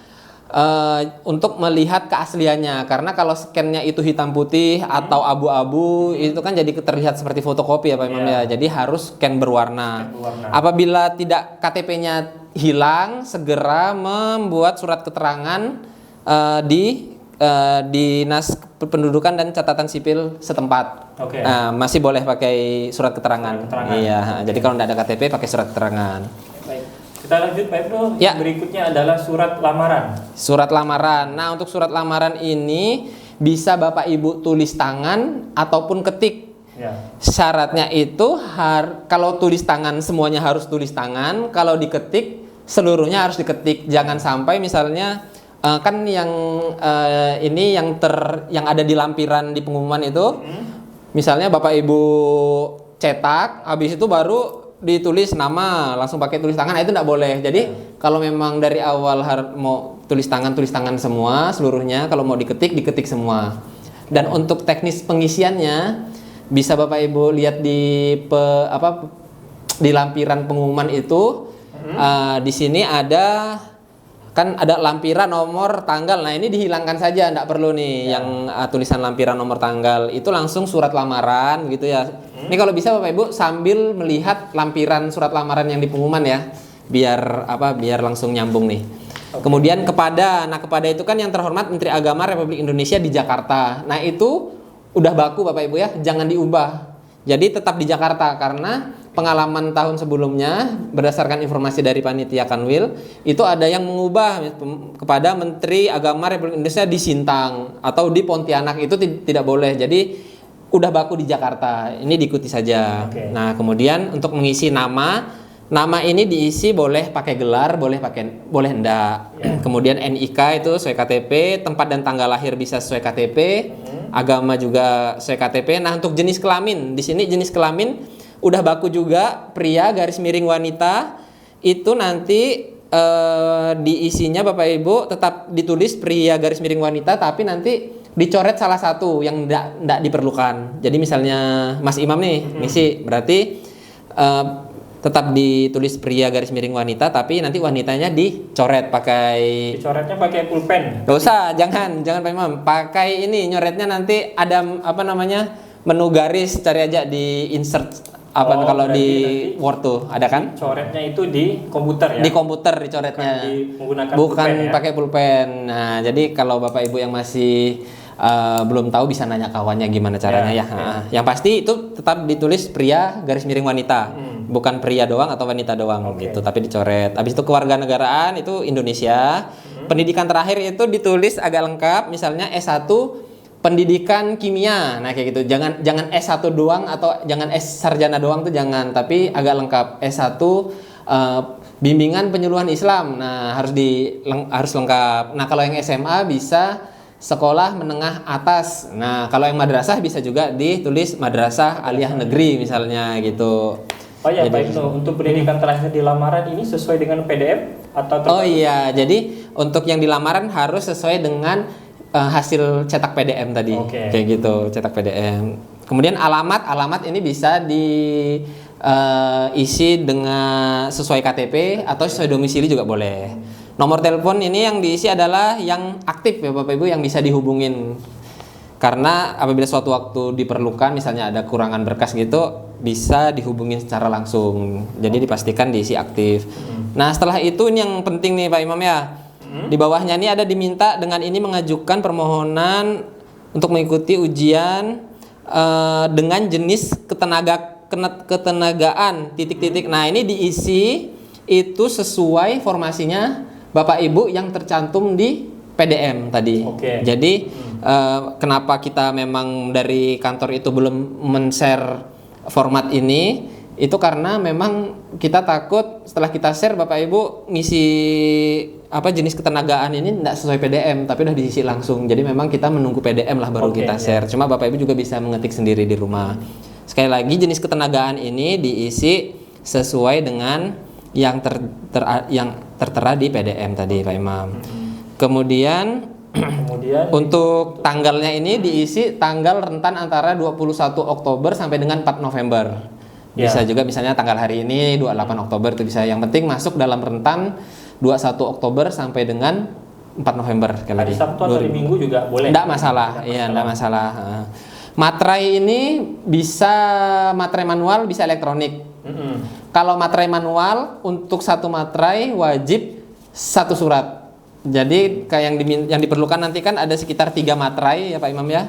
S2: untuk melihat keasliannya. Karena kalau scannya itu hitam putih atau abu-abu itu kan jadi terlihat seperti fotokopi ya Pak Imam ya. Jadi harus scan berwarna. Apabila tidak KTP-nya hilang, segera membuat surat keterangan di Dinas Pendudukan dan Catatan Sipil setempat. Nah, masih boleh pakai surat keterangan. Iya, jadi kalau tidak ada KTP pakai surat keterangan.
S1: Baik. Kita lanjut Pak Ibnu.
S2: Ya.
S1: Berikutnya adalah surat lamaran.
S2: Surat lamaran. Nah, untuk surat lamaran ini bisa Bapak Ibu tulis tangan ataupun ketik.
S1: Ya.
S2: Syaratnya itu kalau tulis tangan semuanya harus tulis tangan, kalau diketik seluruhnya harus diketik. Jangan sampai misalnya kan yang ini yang ada di lampiran di pengumuman itu, misalnya Bapak Ibu cetak, habis itu baru ditulis nama, langsung pakai tulis tangan, itu tidak boleh. Jadi kalau memang dari awal mau tulis tangan semua seluruhnya, kalau mau diketik semua. Dan untuk teknis pengisiannya bisa Bapak Ibu lihat di lampiran pengumuman itu. Di sini ada lampiran nomor tanggal. Nah, ini dihilangkan saja, enggak perlu nih yang tulisan lampiran nomor tanggal. Itu langsung surat lamaran gitu ya. Ini kalau bisa Bapak Ibu sambil melihat lampiran surat lamaran yang di pengumuman ya. Biar langsung nyambung nih. Kemudian kepada itu kan yang terhormat Menteri Agama Republik Indonesia di Jakarta. Nah, itu udah baku Bapak Ibu ya, jangan diubah. Jadi tetap di Jakarta karena pengalaman tahun sebelumnya berdasarkan informasi dari panitia Kanwil itu ada yang mengubah kepada Menteri Agama Republik Indonesia di Sintang atau di Pontianak, itu tidak boleh. Jadi udah baku di Jakarta, ini diikuti saja. Nah, kemudian untuk mengisi nama ini diisi boleh pakai gelar, boleh enggak. Kemudian NIK itu sesuai KTP, tempat dan tanggal lahir bisa sesuai KTP, agama juga sesuai KTP. Nah, untuk jenis kelamin, di sini jenis kelamin udah baku juga, pria _ wanita. Itu nanti diisinya Bapak Ibu tetap ditulis pria _ wanita, tapi nanti dicoret salah satu yang enggak diperlukan. Jadi misalnya Mas Imam nih ngisi, berarti tetap ditulis pria _ wanita, tapi nanti wanitanya dicoretnya pakai
S1: pulpen.
S2: Gak usah, jangan Pak Imam. Pakai ini, nyoretnya nanti ada menu garis, cari aja di insert kalau di Word tuh ada kan?
S1: Coretnya itu di komputer ya? Di
S2: komputer dicoretnya. Bukan pakai pulpen. Nah, jadi kalau Bapak Ibu yang masih belum tahu bisa nanya kawannya gimana caranya ya. Yang pasti itu tetap ditulis pria _ wanita. Bukan pria doang atau wanita doang gitu, tapi dicoret. Habis itu kewarganegaraan itu Indonesia. Pendidikan terakhir itu ditulis agak lengkap, misalnya S1 pendidikan kimia. Nah, kayak gitu. Jangan S1 doang atau jangan S sarjana doang tuh jangan, tapi agak lengkap. S1 bimbingan penyuluhan Islam. Nah, harus lengkap. Nah, kalau yang SMA bisa sekolah menengah atas. Nah, kalau yang madrasah bisa juga ditulis madrasah aliyah negeri misalnya gitu.
S1: Oh iya, baik. Untuk pendidikan terakhir di lamaran ini sesuai dengan PDF atau
S2: Oh iya, jadi untuk yang di lamaran harus sesuai dengan hasil cetak PDM tadi. Kayak gitu, cetak PDM. Kemudian alamat ini bisa diisi dengan sesuai KTP atau sesuai domisili juga boleh. Nomor telepon ini yang diisi adalah yang aktif ya Bapak Ibu, yang bisa dihubungin. Karena apabila suatu waktu diperlukan, misalnya ada kurangan berkas gitu, bisa dihubungi secara langsung. Jadi dipastikan diisi aktif. Nah, setelah itu ini yang penting nih Pak Imam ya. Di bawahnya ini ada diminta dengan ini mengajukan permohonan untuk mengikuti ujian dengan jenis ketenagaan titik-titik. Nah, ini diisi itu sesuai formasinya Bapak Ibu yang tercantum di PDM tadi. Jadi kenapa kita memang dari kantor itu belum men-share format ini, itu karena memang kita takut setelah kita share Bapak Ibu ngisi jenis ketenagaan ini tidak sesuai PDM tapi udah diisi langsung. Jadi memang kita menunggu PDM lah baru kita share. Cuma Bapak Ibu juga bisa mengetik sendiri di rumah. Sekali lagi jenis ketenagaan ini diisi sesuai dengan yang tertera di PDM tadi Pak Imam. Kemudian untuk tanggalnya ini diisi tanggal rentan antara 21 Oktober sampai dengan 4 November. Bisa juga misalnya tanggal hari ini 28 Oktober itu bisa. Yang penting masuk dalam rentan 21 Oktober sampai dengan 4 November.
S1: Hari Sabtu atau di Minggu juga boleh?
S2: Tidak masalah, tidak masalah. Materai ini bisa materai manual, bisa elektronik. Kalau materai manual, untuk satu materai wajib satu surat. Jadi kayak yang diperlukan nanti kan ada sekitar 3 materai ya Pak Imam ya.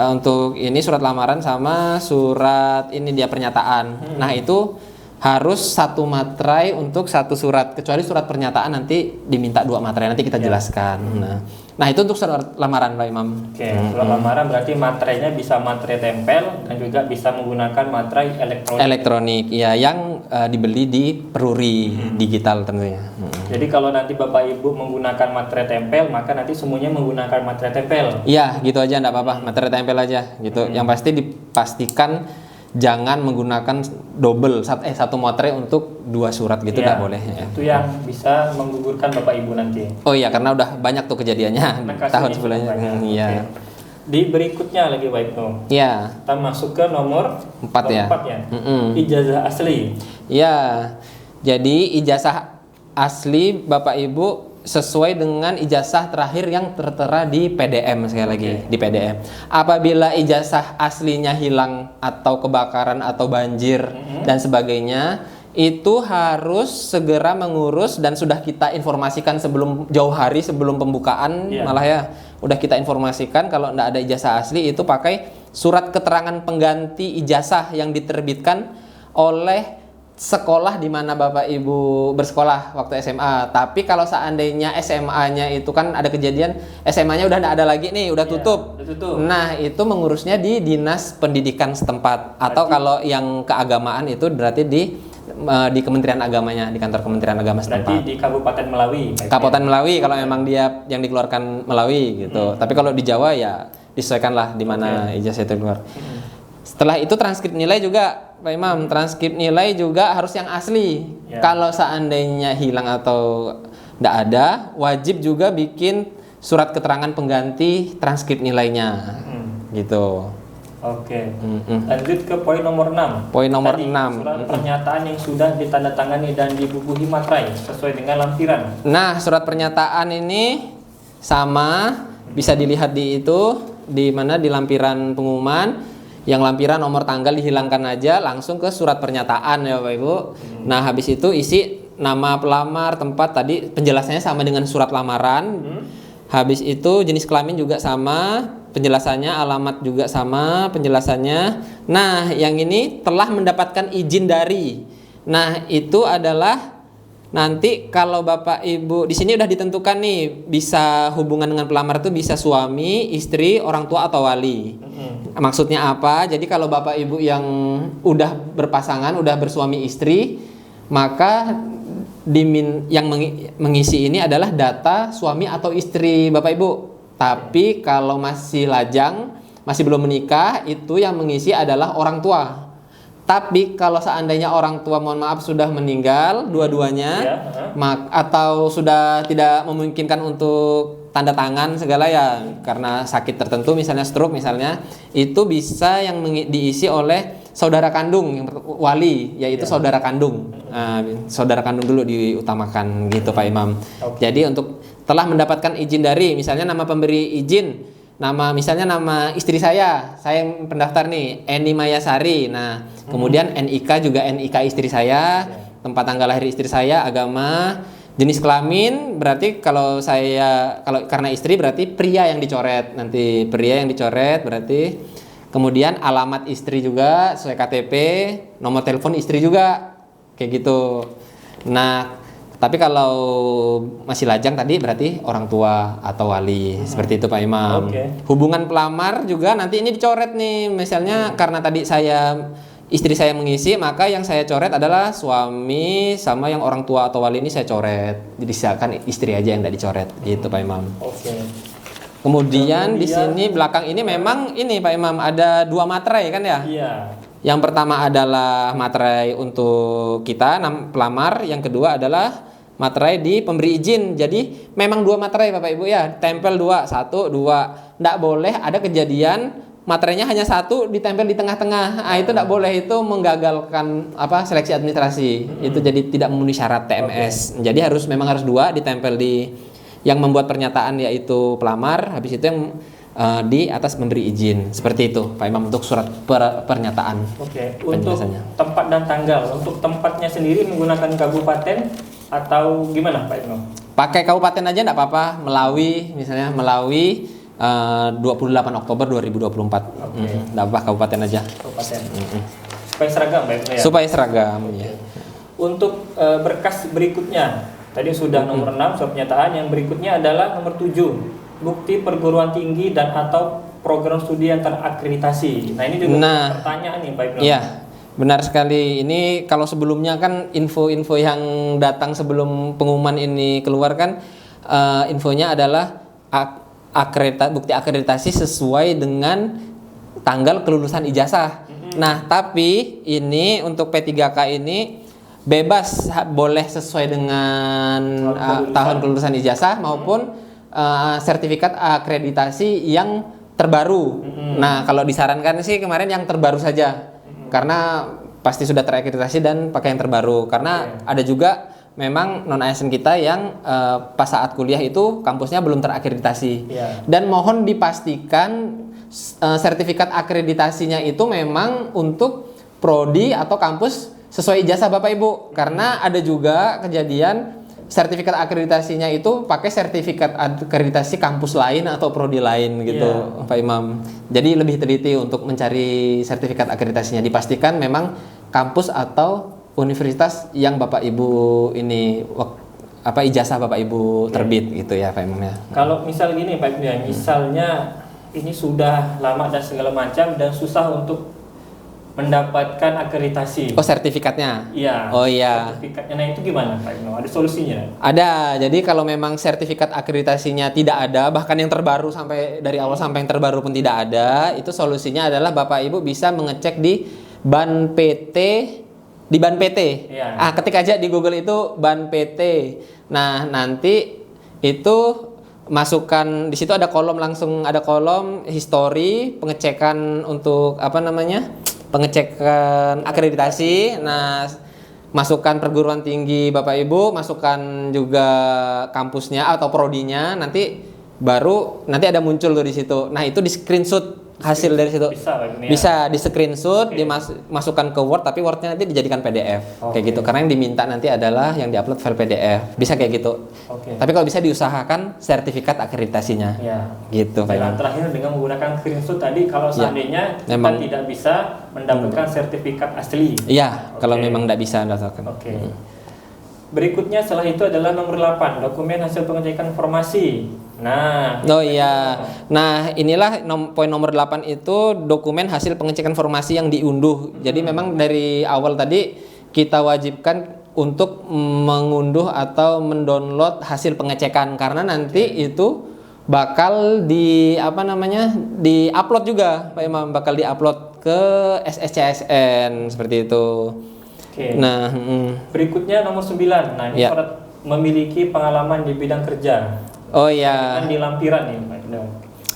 S2: Untuk ini surat lamaran sama surat ini dia pernyataan. Nah itu harus satu materai untuk satu surat. Kecuali surat pernyataan nanti diminta 2 materai, nanti kita jelaskan. Nah itu untuk surat lamaran Pak Imam.
S1: Surat lamaran berarti materainya bisa materai tempel dan juga bisa menggunakan materai elektronik.
S2: Elektronik ya yang dibeli di peruri digital tentunya.
S1: Jadi kalau nanti Bapak Ibu menggunakan materai tempel, maka nanti semuanya menggunakan materai tempel.
S2: Iya, gitu aja enggak apa-apa, materai tempel aja gitu. Yang pasti dipastikan jangan menggunakan satu materai untuk 2 surat gitu enggak boleh ya.
S1: Itu yang bisa menggugurkan Bapak Ibu nanti.
S2: Oh iya, karena udah banyak tuh kejadiannya tahun sebelumnya. Iya.
S1: Di berikutnya lagi Pak Ibnu.
S2: Iya.
S1: Kita masuk ke nomor 4 ya. Ijazah asli.
S2: Iya. Jadi ijazah asli Bapak Ibu sesuai dengan ijazah terakhir yang tertera di PDM sekali lagi di PDM. Apabila ijazah aslinya hilang atau kebakaran atau banjir dan sebagainya, itu harus segera mengurus dan sudah kita informasikan jauh hari sebelum pembukaan malah ya udah kita informasikan kalau tidak ada ijazah asli itu pakai surat keterangan pengganti ijazah yang diterbitkan oleh sekolah di mana Bapak Ibu bersekolah waktu SMA. Tapi kalau seandainya SMA-nya itu kan ada kejadian SMA-nya udah tidak ada lagi nih, udah tutup. Nah, itu mengurusnya di Dinas Pendidikan setempat atau kalau yang keagamaan itu berarti di Kementerian Agamanya, di kantor Kementerian Agama setempat.
S1: Berarti di Kabupaten Melawi.
S2: Kabupaten Melawi kalau memang dia yang dikeluarkan Melawi gitu. Tapi kalau di Jawa ya disesuaikanlah di mana ijazah itu keluar. Setelah itu transkrip nilai juga Pak Imam, transkrip nilai juga harus yang asli. Kalau seandainya hilang atau tidak ada, wajib juga bikin surat keterangan pengganti transkrip nilainya. Gitu.
S1: Oke. Lanjut ke poin nomor 6.
S2: Poin nomor
S1: Tadi,
S2: 6.
S1: Surat pernyataan yang sudah ditandatangani dan dibubuhi materai sesuai dengan lampiran.
S2: Nah, surat pernyataan ini sama bisa dilihat di mana di lampiran pengumuman. Yang lampiran nomor tanggal dihilangkan aja, langsung ke surat pernyataan ya Bapak Ibu. Nah habis itu isi nama pelamar, tempat tadi penjelasannya sama dengan surat lamaran. Habis itu jenis kelamin juga sama, penjelasannya, alamat juga sama penjelasannya. Nah yang ini telah mendapatkan izin dari. Nah itu adalah nanti kalau Bapak Ibu di sini udah ditentukan nih bisa hubungan dengan pelamar itu bisa suami, istri, orang tua atau wali. Maksudnya apa? Jadi kalau Bapak Ibu yang udah berpasangan, udah bersuami istri, maka yang mengisi ini adalah data suami atau istri Bapak Ibu. Tapi kalau masih lajang, masih belum menikah, itu yang mengisi adalah orang tua. Tapi kalau seandainya orang tua mohon maaf sudah meninggal dua-duanya atau sudah tidak memungkinkan untuk tanda tangan segala ya karena sakit tertentu misalnya stroke misalnya, itu bisa yang diisi oleh saudara kandung yang wali yaitu saudara kandung. Saudara kandung dulu diutamakan gitu Pak Imam. Jadi untuk telah mendapatkan izin dari misalnya nama pemberi izin misalnya nama istri saya yang pendaftar nih Eni Mayasari. Nah, kemudian NIK juga NIK istri saya, tempat tanggal lahir istri saya, agama, jenis kelamin berarti kalau karena istri berarti pria yang dicoret. Nanti pria yang dicoret berarti kemudian alamat istri juga sesuai KTP, nomor telepon istri juga. Kayak gitu. Nah, tapi kalau masih lajang tadi berarti orang tua atau wali seperti itu Pak Imam. Hubungan pelamar juga nanti ini dicoret nih misalnya karena tadi saya istri saya mengisi, maka yang saya coret adalah suami sama yang orang tua atau wali ini saya coret. Jadi silakan istri aja yang tidak dicoret, gitu Pak Imam.
S1: Oke.
S2: Kemudian di sini belakang ini memang ini Pak Imam ada 2 materai kan ya?
S1: Iya.
S2: Yang pertama adalah materai untuk kita pelamar, yang kedua adalah materai di pemberi izin. Jadi memang 2 materai Bapak Ibu ya, tempel 2, 1, 2. Nggak boleh ada kejadian materainya hanya 1 ditempel di tengah-tengah. Nah, itu tidak boleh, itu menggagalkan seleksi administrasi. Itu jadi tidak memenuhi syarat TMS. Jadi memang harus 2 ditempel di yang membuat pernyataan yaitu pelamar, habis itu yang di atas memberi izin. Seperti itu Pak Imam untuk surat pernyataan.
S1: Oke. Untuk tempat dan tanggal, untuk tempatnya sendiri menggunakan kabupaten atau gimana Pak Imam?
S2: Pakai kabupaten aja enggak apa-apa, Melawi misalnya, Melawi 28 Oktober 2024. Enggak apa, kabupaten aja.
S1: Kabupaten. Supaya seragam Pak Ibnu ya.
S2: Supaya seragam ya.
S1: Untuk berkas berikutnya, tadi sudah nomor 6 surat pernyataan, yang berikutnya adalah nomor 7, bukti perguruan tinggi dan atau program studi yang terakreditasi. Nah, ini juga pertanyaan nih Pak Ibnu.
S2: Iya. Benar sekali. Ini kalau sebelumnya kan info-info yang datang sebelum pengumuman ini keluar kan infonya adalah bukti akreditasi sesuai dengan tanggal kelulusan ijazah. Nah, tapi ini untuk P3K ini bebas, boleh sesuai dengan tahun kelulusan ijazah maupun sertifikat akreditasi yang terbaru. Nah, kalau disarankan sih kemarin yang terbaru saja. Karena pasti sudah terakreditasi dan pakai yang terbaru. Karena ada juga memang non ASN kita yang pas saat kuliah itu kampusnya belum terakreditasi. Dan mohon dipastikan sertifikat akreditasinya itu memang untuk prodi atau kampus sesuai ijazah Bapak Ibu. Karena ada juga kejadian sertifikat akreditasinya itu pakai sertifikat akreditasi kampus lain atau prodi lain gitu, Pak Imam. Jadi lebih teliti untuk mencari sertifikat akreditasinya, dipastikan memang kampus atau universitas yang Bapak Ibu ini ijazah Bapak Ibu terbit gitu ya Pak Imam ya.
S1: Kalau misal gini Pak Imam ya, misalnya ini sudah lama dan segala macam dan susah untuk mendapatkan akreditasi.
S2: Oh, sertifikatnya?
S1: Iya.
S2: Oh iya.
S1: Sertifikatnya, nah itu gimana Pak Ibnu? Ada solusinya?
S2: Ada. Jadi kalau memang sertifikat akreditasinya tidak ada, bahkan yang terbaru sampai dari awal sampai yang terbaru pun tidak ada, itu solusinya adalah Bapak Ibu bisa mengecek di Ban PT, di Ban PT.
S1: Iya.
S2: Ketik aja di Google itu Ban PT. Nah, nanti itu masukkan di situ ada kolom, langsung ada kolom history, pengecekan untuk pengecekan akreditasi. Nah, masukkan perguruan tinggi Bapak Ibu, masukkan juga kampusnya atau prodinya, nanti ada muncul tuh di situ. Nah, itu di screenshot hasil dari situ. Bisa di screenshot, dimasukkan ke Word, tapi Wordnya nanti dijadikan PDF. Kayak gitu. Karena yang diminta nanti adalah yang diupload file PDF. Bisa kayak gitu. Tapi kalau bisa diusahakan sertifikat akreditasinya. Gitu, Pak.
S1: Dan terakhir dengan menggunakan screenshot tadi, kalau seandainya kita tidak bisa mendapatkan sertifikat asli.
S2: Iya, kalau memang tidak bisa mendapatkan.
S1: Berikutnya setelah itu adalah nomor 8, dokumen hasil pengecekan formasi. Nah,
S2: nah inilah poin nomor 8 itu dokumen hasil pengecekan formasi yang diunduh. Jadi memang dari awal tadi kita wajibkan untuk mengunduh atau mendownload hasil pengecekan, karena nanti itu bakal di-upload juga Pak Imam, bakal di-upload ke SSCSN seperti itu. Nah,
S1: berikutnya nomor 9. Nah, ini surat memiliki pengalaman di bidang kerja.
S2: Oh iya.
S1: Kan di lampiran nih, Pak.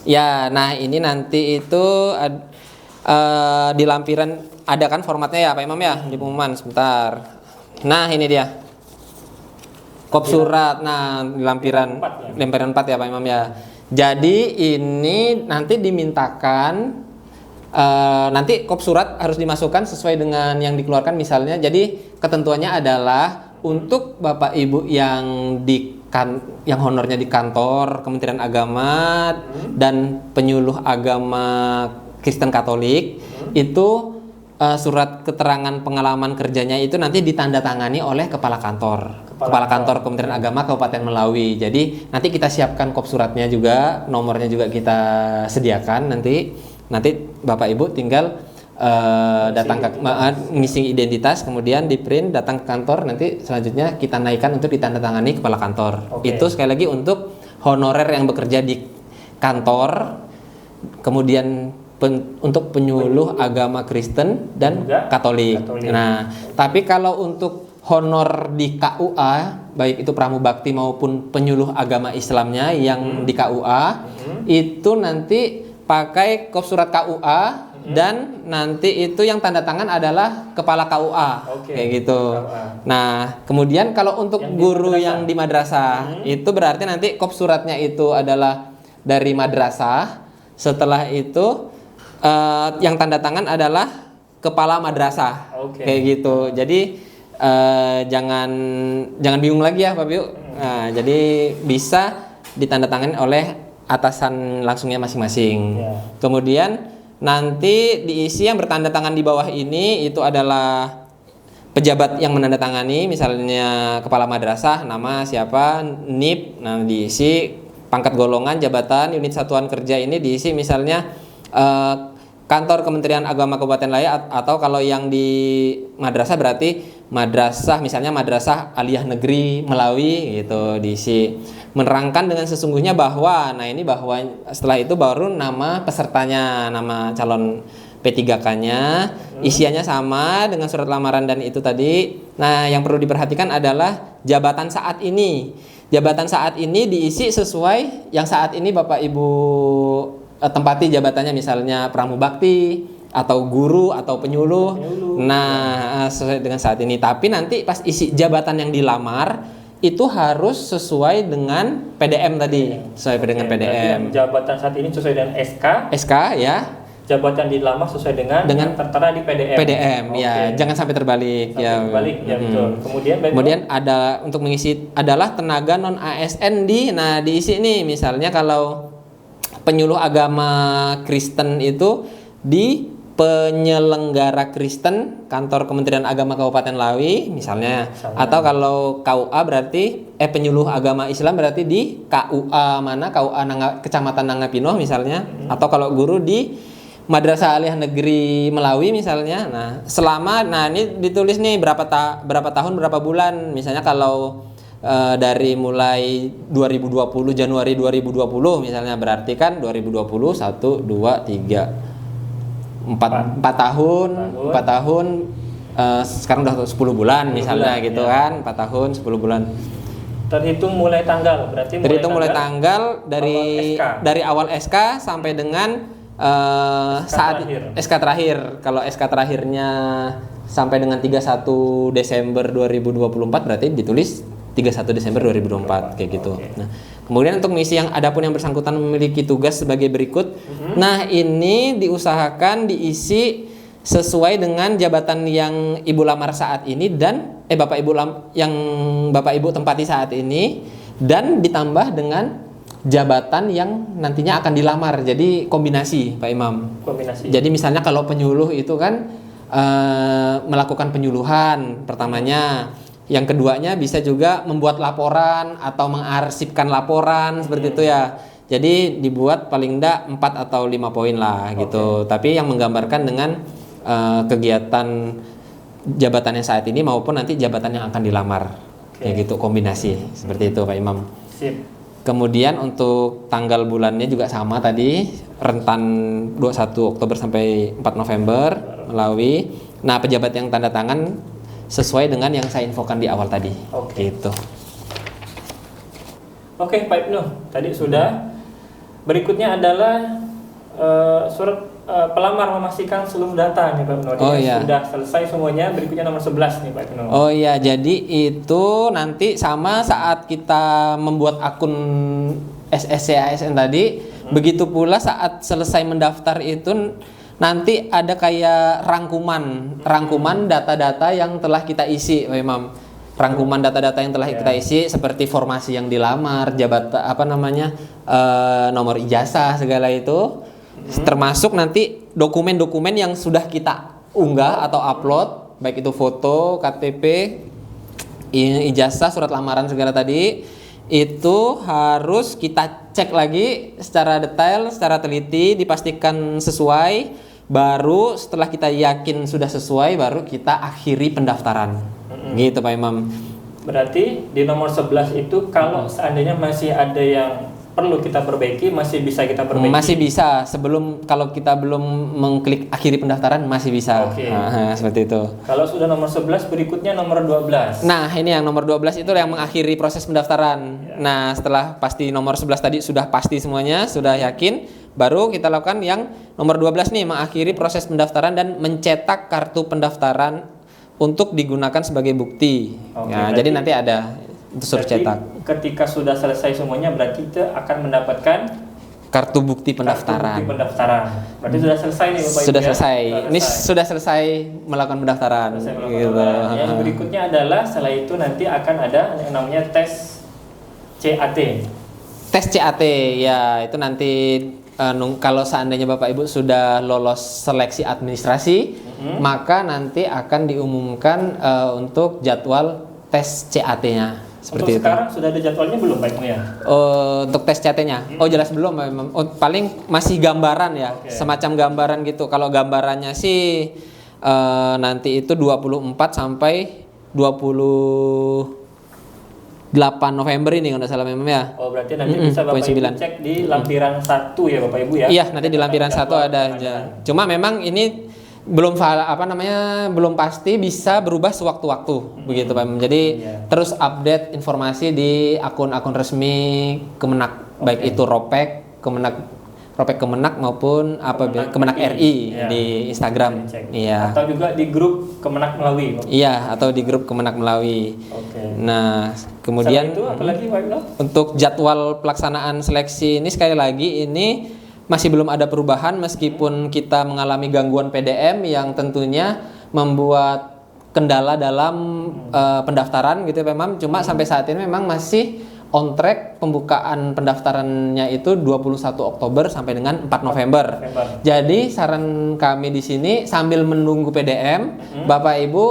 S2: Ya, nah ini nanti itu di lampiran ada kan formatnya ya Pak Imam ya, di pengumuman sebentar. Nah, ini dia. Kop surat. Nah, di lampiran 4 ya Pak Imam ya. Jadi ini nanti dimintakan nanti kop surat harus dimasukkan sesuai dengan yang dikeluarkan misalnya. Jadi ketentuannya adalah untuk Bapak Ibu yang yang honornya di kantor Kementerian Agama dan penyuluh agama Kristen Katolik itu surat keterangan pengalaman kerjanya itu nanti ditandatangani oleh kepala kantor Kementerian Agama Kabupaten Melawi. Jadi nanti kita siapkan kop suratnya juga, nomornya juga kita sediakan. Nanti Bapak Ibu tinggal datang ke ngisi identitas, kemudian di print, datang ke kantor, nanti selanjutnya kita naikkan untuk ditandatangani kepala kantor. Itu sekali lagi untuk honorer yang bekerja di kantor, kemudian untuk penyuluh agama Kristen dan Katolik. Nah, tapi kalau untuk honor di KUA, baik itu pramubakti maupun penyuluh agama Islamnya yang di KUA, itu nanti pakai kop surat KUA. Dan nanti itu yang tanda tangan adalah kepala KUA, kayak gitu. Nah, kemudian kalau untuk yang guru yang di madrasah, itu berarti nanti kop suratnya itu adalah dari madrasah. Setelah itu yang tanda tangan adalah kepala madrasah, kayak gitu. Jadi jangan bingung lagi ya, Pak Biu. Nah, jadi bisa ditandatangani oleh atasan langsungnya masing-masing. Kemudian nanti diisi yang bertanda tangan di bawah ini itu adalah pejabat yang menandatangani, misalnya kepala madrasah, nama siapa, NIP, nah diisi pangkat golongan, jabatan, unit satuan kerja ini diisi misalnya kantor Kementerian Agama Kabupaten Laya, atau kalau yang di madrasah berarti madrasah, misalnya Madrasah Aliyah Negeri Melawi gitu diisi. Menerangkan dengan sesungguhnya bahwa, nah ini bahwa setelah itu baru nama pesertanya, nama calon P3K-nya, isiannya sama dengan surat lamaran dan itu tadi. Nah, yang perlu diperhatikan adalah jabatan saat ini. Jabatan saat ini diisi sesuai yang saat ini Bapak Ibu tempati jabatannya, misalnya pramubakti atau guru atau penyuluh. Nah, sesuai dengan saat ini. Tapi nanti pas isi jabatan yang dilamar itu harus sesuai dengan PDM tadi, sesuai dengan PDM.
S1: Jabatan saat ini sesuai dengan
S2: SK ya.
S1: Jabatan dilamar sesuai dengan tertera di PDM.
S2: PDM ya, jangan sampai terbalik ya.
S1: Betul.
S2: Kemudian ada untuk mengisi adalah tenaga non ASN diisi nih, misalnya kalau penyuluh agama Kristen itu di penyelenggara Kristen kantor Kementerian Agama Kabupaten Lawi misalnya. Atau kalau KUA berarti penyuluh agama Islam berarti di KUA mana, KUA Kecamatan Nangapino misalnya. Atau kalau guru di Madrasah Aliyah Negeri Melawi misalnya. Nah, ini ditulis nih berapa tahun berapa bulan, misalnya kalau dari mulai 2020 Januari 2020 misalnya, berarti kan 2020 1 2 3 4 tahun, sekarang udah 10 bulan misalnya gitu ya. Kan 4 tahun 10 bulan
S1: terhitung mulai tanggal, berarti
S2: mulai tanggal dari awal SK sampai dengan saat SK terakhir. Kalau SK terakhirnya sampai dengan 31 Desember 2024 berarti ditulis 31 Desember 2024 kayak gitu. Nah, kemudian untuk misi yang adapun yang bersangkutan memiliki tugas sebagai berikut. Nah, ini diusahakan diisi sesuai dengan jabatan yang Ibu lamar saat ini dan Bapak Ibu tempati saat ini, dan ditambah dengan jabatan yang nantinya akan dilamar. Jadi kombinasi, Pak Imam. Jadi misalnya kalau penyuluh itu kan melakukan penyuluhan pertamanya. Yang keduanya bisa juga membuat laporan atau mengarsipkan laporan seperti itu ya. Jadi dibuat paling enggak 4 atau 5 poin lah gitu. Tapi yang menggambarkan dengan kegiatan jabatannya saat ini maupun nanti jabatan yang akan dilamar. Kayak gitu, kombinasi seperti itu Pak Imam.
S1: Sip.
S2: Kemudian untuk tanggal bulannya juga sama tadi, rentan 21 Oktober sampai 4 November Melawi. Nah, pejabat yang tanda tangan sesuai dengan yang saya infokan di awal tadi. Gitu.
S1: Oke, Pak Ibnu, tadi sudah. Berikutnya adalah surat pelamar memastikan seluruh data nih Pak Ibnu. Sudah selesai semuanya. Berikutnya nomor 11 nih Pak Ibnu.
S2: Oh iya, jadi itu nanti sama saat kita membuat akun SSC ASN tadi, begitu pula saat selesai mendaftar itu nanti ada kayak rangkuman data-data yang telah kita isi, Pak Imam. Rangkuman data-data yang telah kita isi seperti formasi yang dilamar, nomor ijazah segala itu, termasuk nanti dokumen-dokumen yang sudah kita unggah atau upload, baik itu foto, KTP, ijazah, surat lamaran segala tadi, itu harus kita cek lagi secara detail, secara teliti, dipastikan sesuai. baru setelah kita yakin sudah sesuai, baru kita akhiri pendaftaran. Gitu Pak Imam.
S1: Berarti di nomor 11 itu kalau seandainya masih ada yang perlu kita perbaiki, masih bisa kita perbaiki?
S2: Masih bisa, kalau kita belum mengklik akhiri pendaftaran, masih bisa.
S1: Oke.
S2: Seperti itu.
S1: Kalau sudah nomor 11, berikutnya nomor 12.
S2: Nah, ini yang nomor 12 itu yang mengakhiri proses pendaftaran. Nah, setelah pasti nomor 11 tadi sudah pasti semuanya, sudah yakin, baru kita lakukan yang nomor 12 nih, mengakhiri proses pendaftaran dan mencetak kartu pendaftaran untuk digunakan sebagai bukti. Nah, jadi nanti ada suruh cetak.
S1: Ketika sudah selesai semuanya, berarti kita akan mendapatkan
S2: kartu bukti pendaftaran.
S1: Berarti sudah selesai nih Bapak Ibu.
S2: Sudah selesai. Ini sudah selesai melakukan pendaftaran.
S1: Yang berikutnya adalah setelah itu nanti akan ada yang namanya tes CAT.
S2: Tes CAT ya, itu nanti kalau seandainya Bapak Ibu sudah lolos seleksi administrasi, maka nanti akan diumumkan untuk jadwal tes CAT-nya. Seperti
S1: untuk sekarang sudah ada jadwalnya belum Pak Ibnu ya?
S2: Untuk tes CAT-nya? Oh jelas belum. Paling masih gambaran ya, semacam gambaran gitu. Kalau gambarannya sih nanti itu 24 sampai 28 November ini kalau tidak salah memang ya.
S1: Oh berarti nanti bisa Bapak Ibu cek di lampiran 1 ya Bapak Ibu ya?
S2: Iya, nanti di lampiran 1 ada aja. Cuma memang ini belum pasti, bisa berubah sewaktu-waktu begitu Pak. Jadi terus update informasi di akun-akun resmi Kemenak, baik itu Ropek Kemenak maupun Kemenak RI di Instagram. Iya.
S1: Atau juga di grup Kemenak Melawi.
S2: Iya, atau di grup Kemenak Melawi. Nah, kemudian
S1: itu apalagi Pak Ibnu?
S2: Untuk jadwal pelaksanaan seleksi ini sekali lagi ini masih belum ada perubahan meskipun kita mengalami gangguan PDM yang tentunya membuat kendala dalam pendaftaran gitu ya memang. Cuma sampai saat ini memang masih on track, pembukaan pendaftarannya itu 21 Oktober sampai dengan 4 November. Jadi saran kami di sini sambil menunggu PDM, Bapak Ibu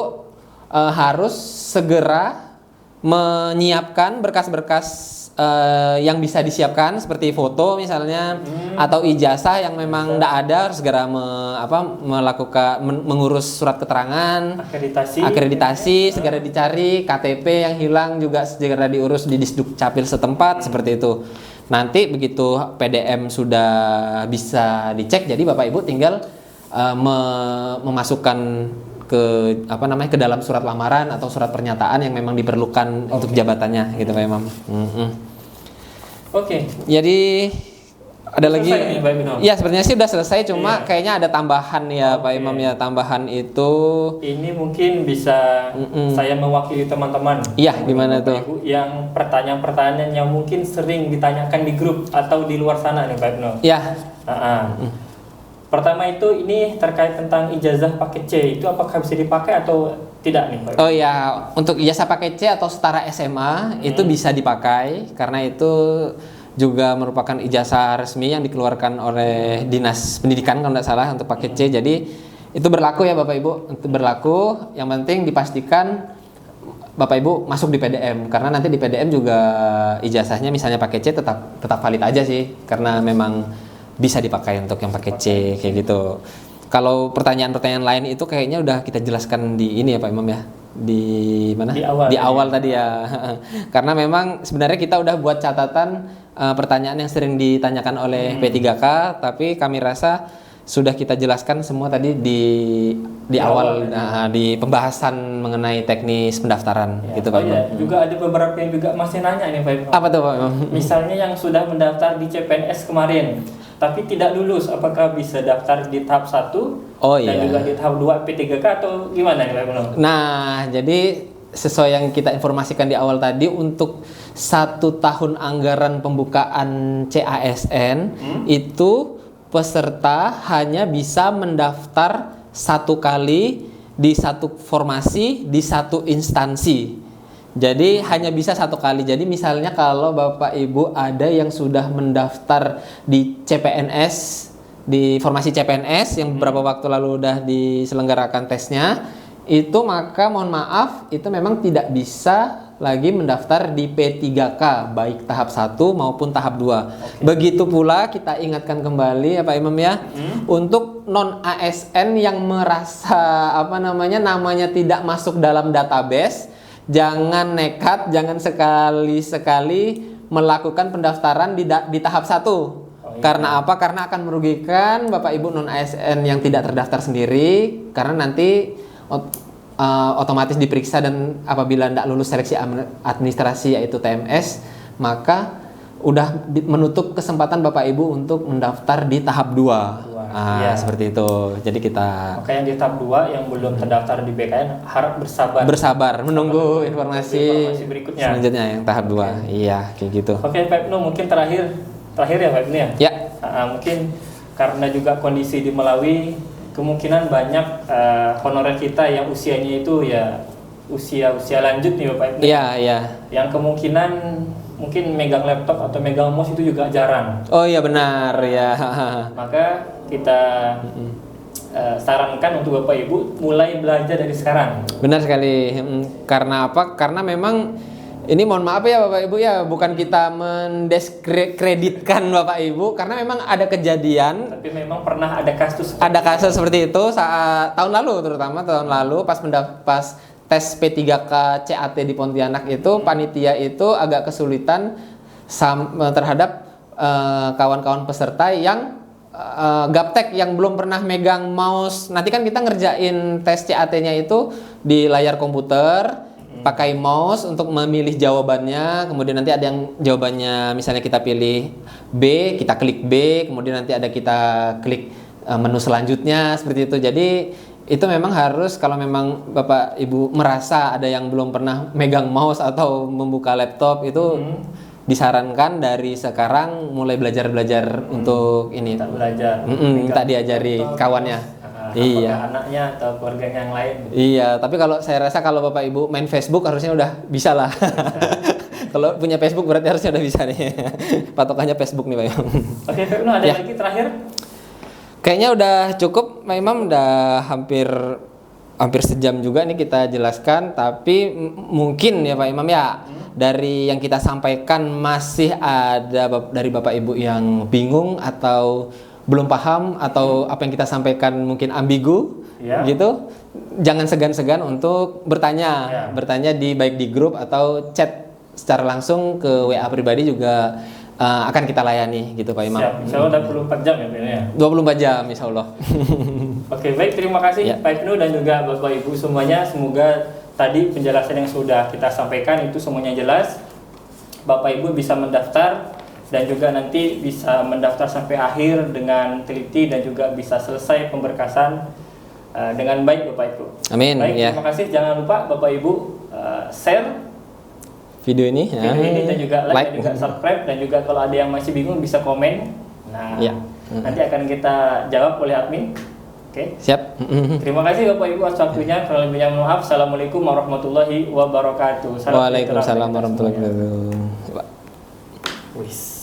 S2: harus segera menyiapkan berkas-berkas yang bisa disiapkan seperti foto misalnya atau ijazah yang memang tidak ada, harus segera mengurus surat keterangan akreditasi segera dicari, KTP yang hilang juga segera diurus di Disduk Capil setempat seperti itu. Nanti begitu PDM sudah bisa dicek, jadi Bapak Ibu tinggal memasukkan ke dalam surat lamaran atau surat pernyataan yang memang diperlukan untuk jabatannya gitu Pak Imam. Jadi ada lagi ya, sebenarnya sih udah selesai, cuma kayaknya ada tambahan ya Pak Imam ya. Tambahan itu
S1: ini mungkin bisa saya mewakili teman-teman.
S2: Iya, gimana tuh?
S1: Ibu, yang pertanyaan-pertanyaan yang mungkin sering ditanyakan di grup atau di luar sana nih Pak Ibnu.
S2: Iya.
S1: Pertama itu ini terkait tentang ijazah paket C, itu apakah bisa dipakai atau tidak nih Pak?
S2: Oh ya, untuk ijazah paket C atau setara SMA itu bisa dipakai karena itu juga merupakan ijazah resmi yang dikeluarkan oleh Dinas Pendidikan kalau tidak salah untuk paket C. Jadi itu berlaku ya Bapak Ibu, itu berlaku. Yang penting dipastikan Bapak Ibu masuk di PDM karena nanti di PDM juga ijazahnya misalnya paket C tetap valid aja sih karena memang bisa dipakai untuk yang paket C kayak gitu. Kalau pertanyaan-pertanyaan lain itu kayaknya udah kita jelaskan di ini ya Pak Imam ya. Di mana? Di awal tadi ya. Karena memang sebenarnya kita udah buat catatan pertanyaan yang sering ditanyakan oleh P3K, tapi kami rasa sudah kita jelaskan semua tadi di awal di pembahasan mengenai teknis pendaftaran gitu Pak Imam.
S1: Juga ada beberapa yang juga masih nanya nih Pak Imam.
S2: Apa tuh Pak Imam?
S1: Misalnya yang sudah mendaftar di CPNS kemarin tapi tidak lulus, apakah bisa daftar di tahap 1 dan juga di tahap 2 P3K atau gimana nih Pak Imam?
S2: Nah, jadi sesuai yang kita informasikan di awal tadi, untuk 1 tahun anggaran pembukaan CASN itu peserta hanya bisa mendaftar 1 kali di 1 formasi di 1 instansi. Jadi hanya bisa 1 kali. Jadi misalnya kalau Bapak Ibu ada yang sudah mendaftar di CPNS, di formasi CPNS yang beberapa waktu lalu udah diselenggarakan tesnya, itu maka mohon maaf itu memang tidak bisa lagi mendaftar di P3K baik tahap 1 maupun tahap 2. Begitu pula kita ingatkan kembali ya Pak Imam ya, untuk non ASN yang merasa namanya tidak masuk dalam database, jangan nekat, jangan sekali-sekali melakukan pendaftaran di tahap 1. Karena apa? Karena akan merugikan Bapak Ibu non ASN yang tidak terdaftar sendiri, karena nanti otomatis diperiksa, dan apabila tidak lulus seleksi administrasi yaitu TMS, maka udah menutup kesempatan Bapak Ibu untuk mendaftar di tahap 2. Seperti itu. Jadi kita
S1: yang di tahap 2 yang belum terdaftar di BKN harap
S2: bersabar menunggu informasi
S1: berikutnya
S2: selanjutnya yang tahap 2. Iya, kayak gitu.
S1: Oke, Pak Ibnu, mungkin terakhir ya Pak Ibnu ya.
S2: Ya.
S1: Mungkin karena juga kondisi di Malawi, kemungkinan banyak honorer kita yang usianya itu ya usia lanjut nih Bapak Ibnu.
S2: Iya.
S1: Yang kemungkinan mungkin megang laptop atau megang mouse itu juga jarang.
S2: Oh iya benar ya.
S1: Maka kita sarankan untuk Bapak Ibu mulai belajar dari sekarang.
S2: Benar sekali. Karena apa? Karena memang ini mohon maaf ya Bapak Ibu ya, bukan kita mendiskreditkan Bapak Ibu, karena memang ada kejadian.
S1: Tapi memang pernah ada kasus
S2: seperti itu saat tahun lalu pas tes P3K CAT di Pontianak itu, panitia itu agak kesulitan terhadap kawan-kawan peserta yang gaptek yang belum pernah megang mouse. Nanti kan kita ngerjain tes CAT-nya itu di layar komputer, pakai mouse untuk memilih jawabannya. Kemudian nanti ada yang jawabannya misalnya kita pilih B, kita klik B, kemudian nanti ada kita klik menu selanjutnya, seperti itu. Jadi itu memang harus, kalau memang Bapak Ibu merasa ada yang belum pernah megang mouse atau membuka laptop, itu disarankan dari sekarang mulai belajar untuk ini. Minta diajari kawannya.
S1: Apakah anaknya atau keluarga yang lain.
S2: Iya, tapi kalau saya rasa kalau Bapak Ibu main Facebook harusnya udah bisa lah. Kalau punya Facebook berarti harusnya udah bisa nih. Patokannya Facebook nih Pak Imam.
S1: Oke, Pak Imam, ada lagi terakhir?
S2: Kayaknya udah cukup Pak Imam, udah hampir sejam juga nih kita jelaskan, tapi mungkin ya Pak Imam ya, dari yang kita sampaikan masih ada dari Bapak Ibu yang bingung atau belum paham, atau apa yang kita sampaikan mungkin ambigu, gitu. Jangan segan-segan untuk bertanya baik di grup atau chat secara langsung ke WA pribadi juga akan kita layani, gitu Pak Imam.
S1: Siap, insya Allah 24 jam ya Pak ya?
S2: 24 jam insya Allah.
S1: Oke, baik, terima kasih Pak Ibnu dan juga Bapak Ibu semuanya. Semoga tadi penjelasan yang sudah kita sampaikan itu semuanya jelas. Bapak Ibu bisa mendaftar dan juga nanti bisa mendaftar sampai akhir dengan teliti dan juga bisa selesai pemberkasan dengan baik Bapak Ibu.
S2: Amin.
S1: Baik, terima kasih. Jangan lupa Bapak Ibu share
S2: video ini
S1: dan juga like dan juga subscribe, dan juga kalau ada yang masih bingung bisa komen. Nah, nanti akan kita jawab oleh admin. Oke.
S2: Siap.
S1: Terima kasih Bapak Ibu atas waktunya. Kurang lebihnya mohon maaf. Assalamualaikum warahmatullahi wabarakatuh.
S2: Waalaikumsalam warahmatullahi wabarakatuh.
S1: Wis.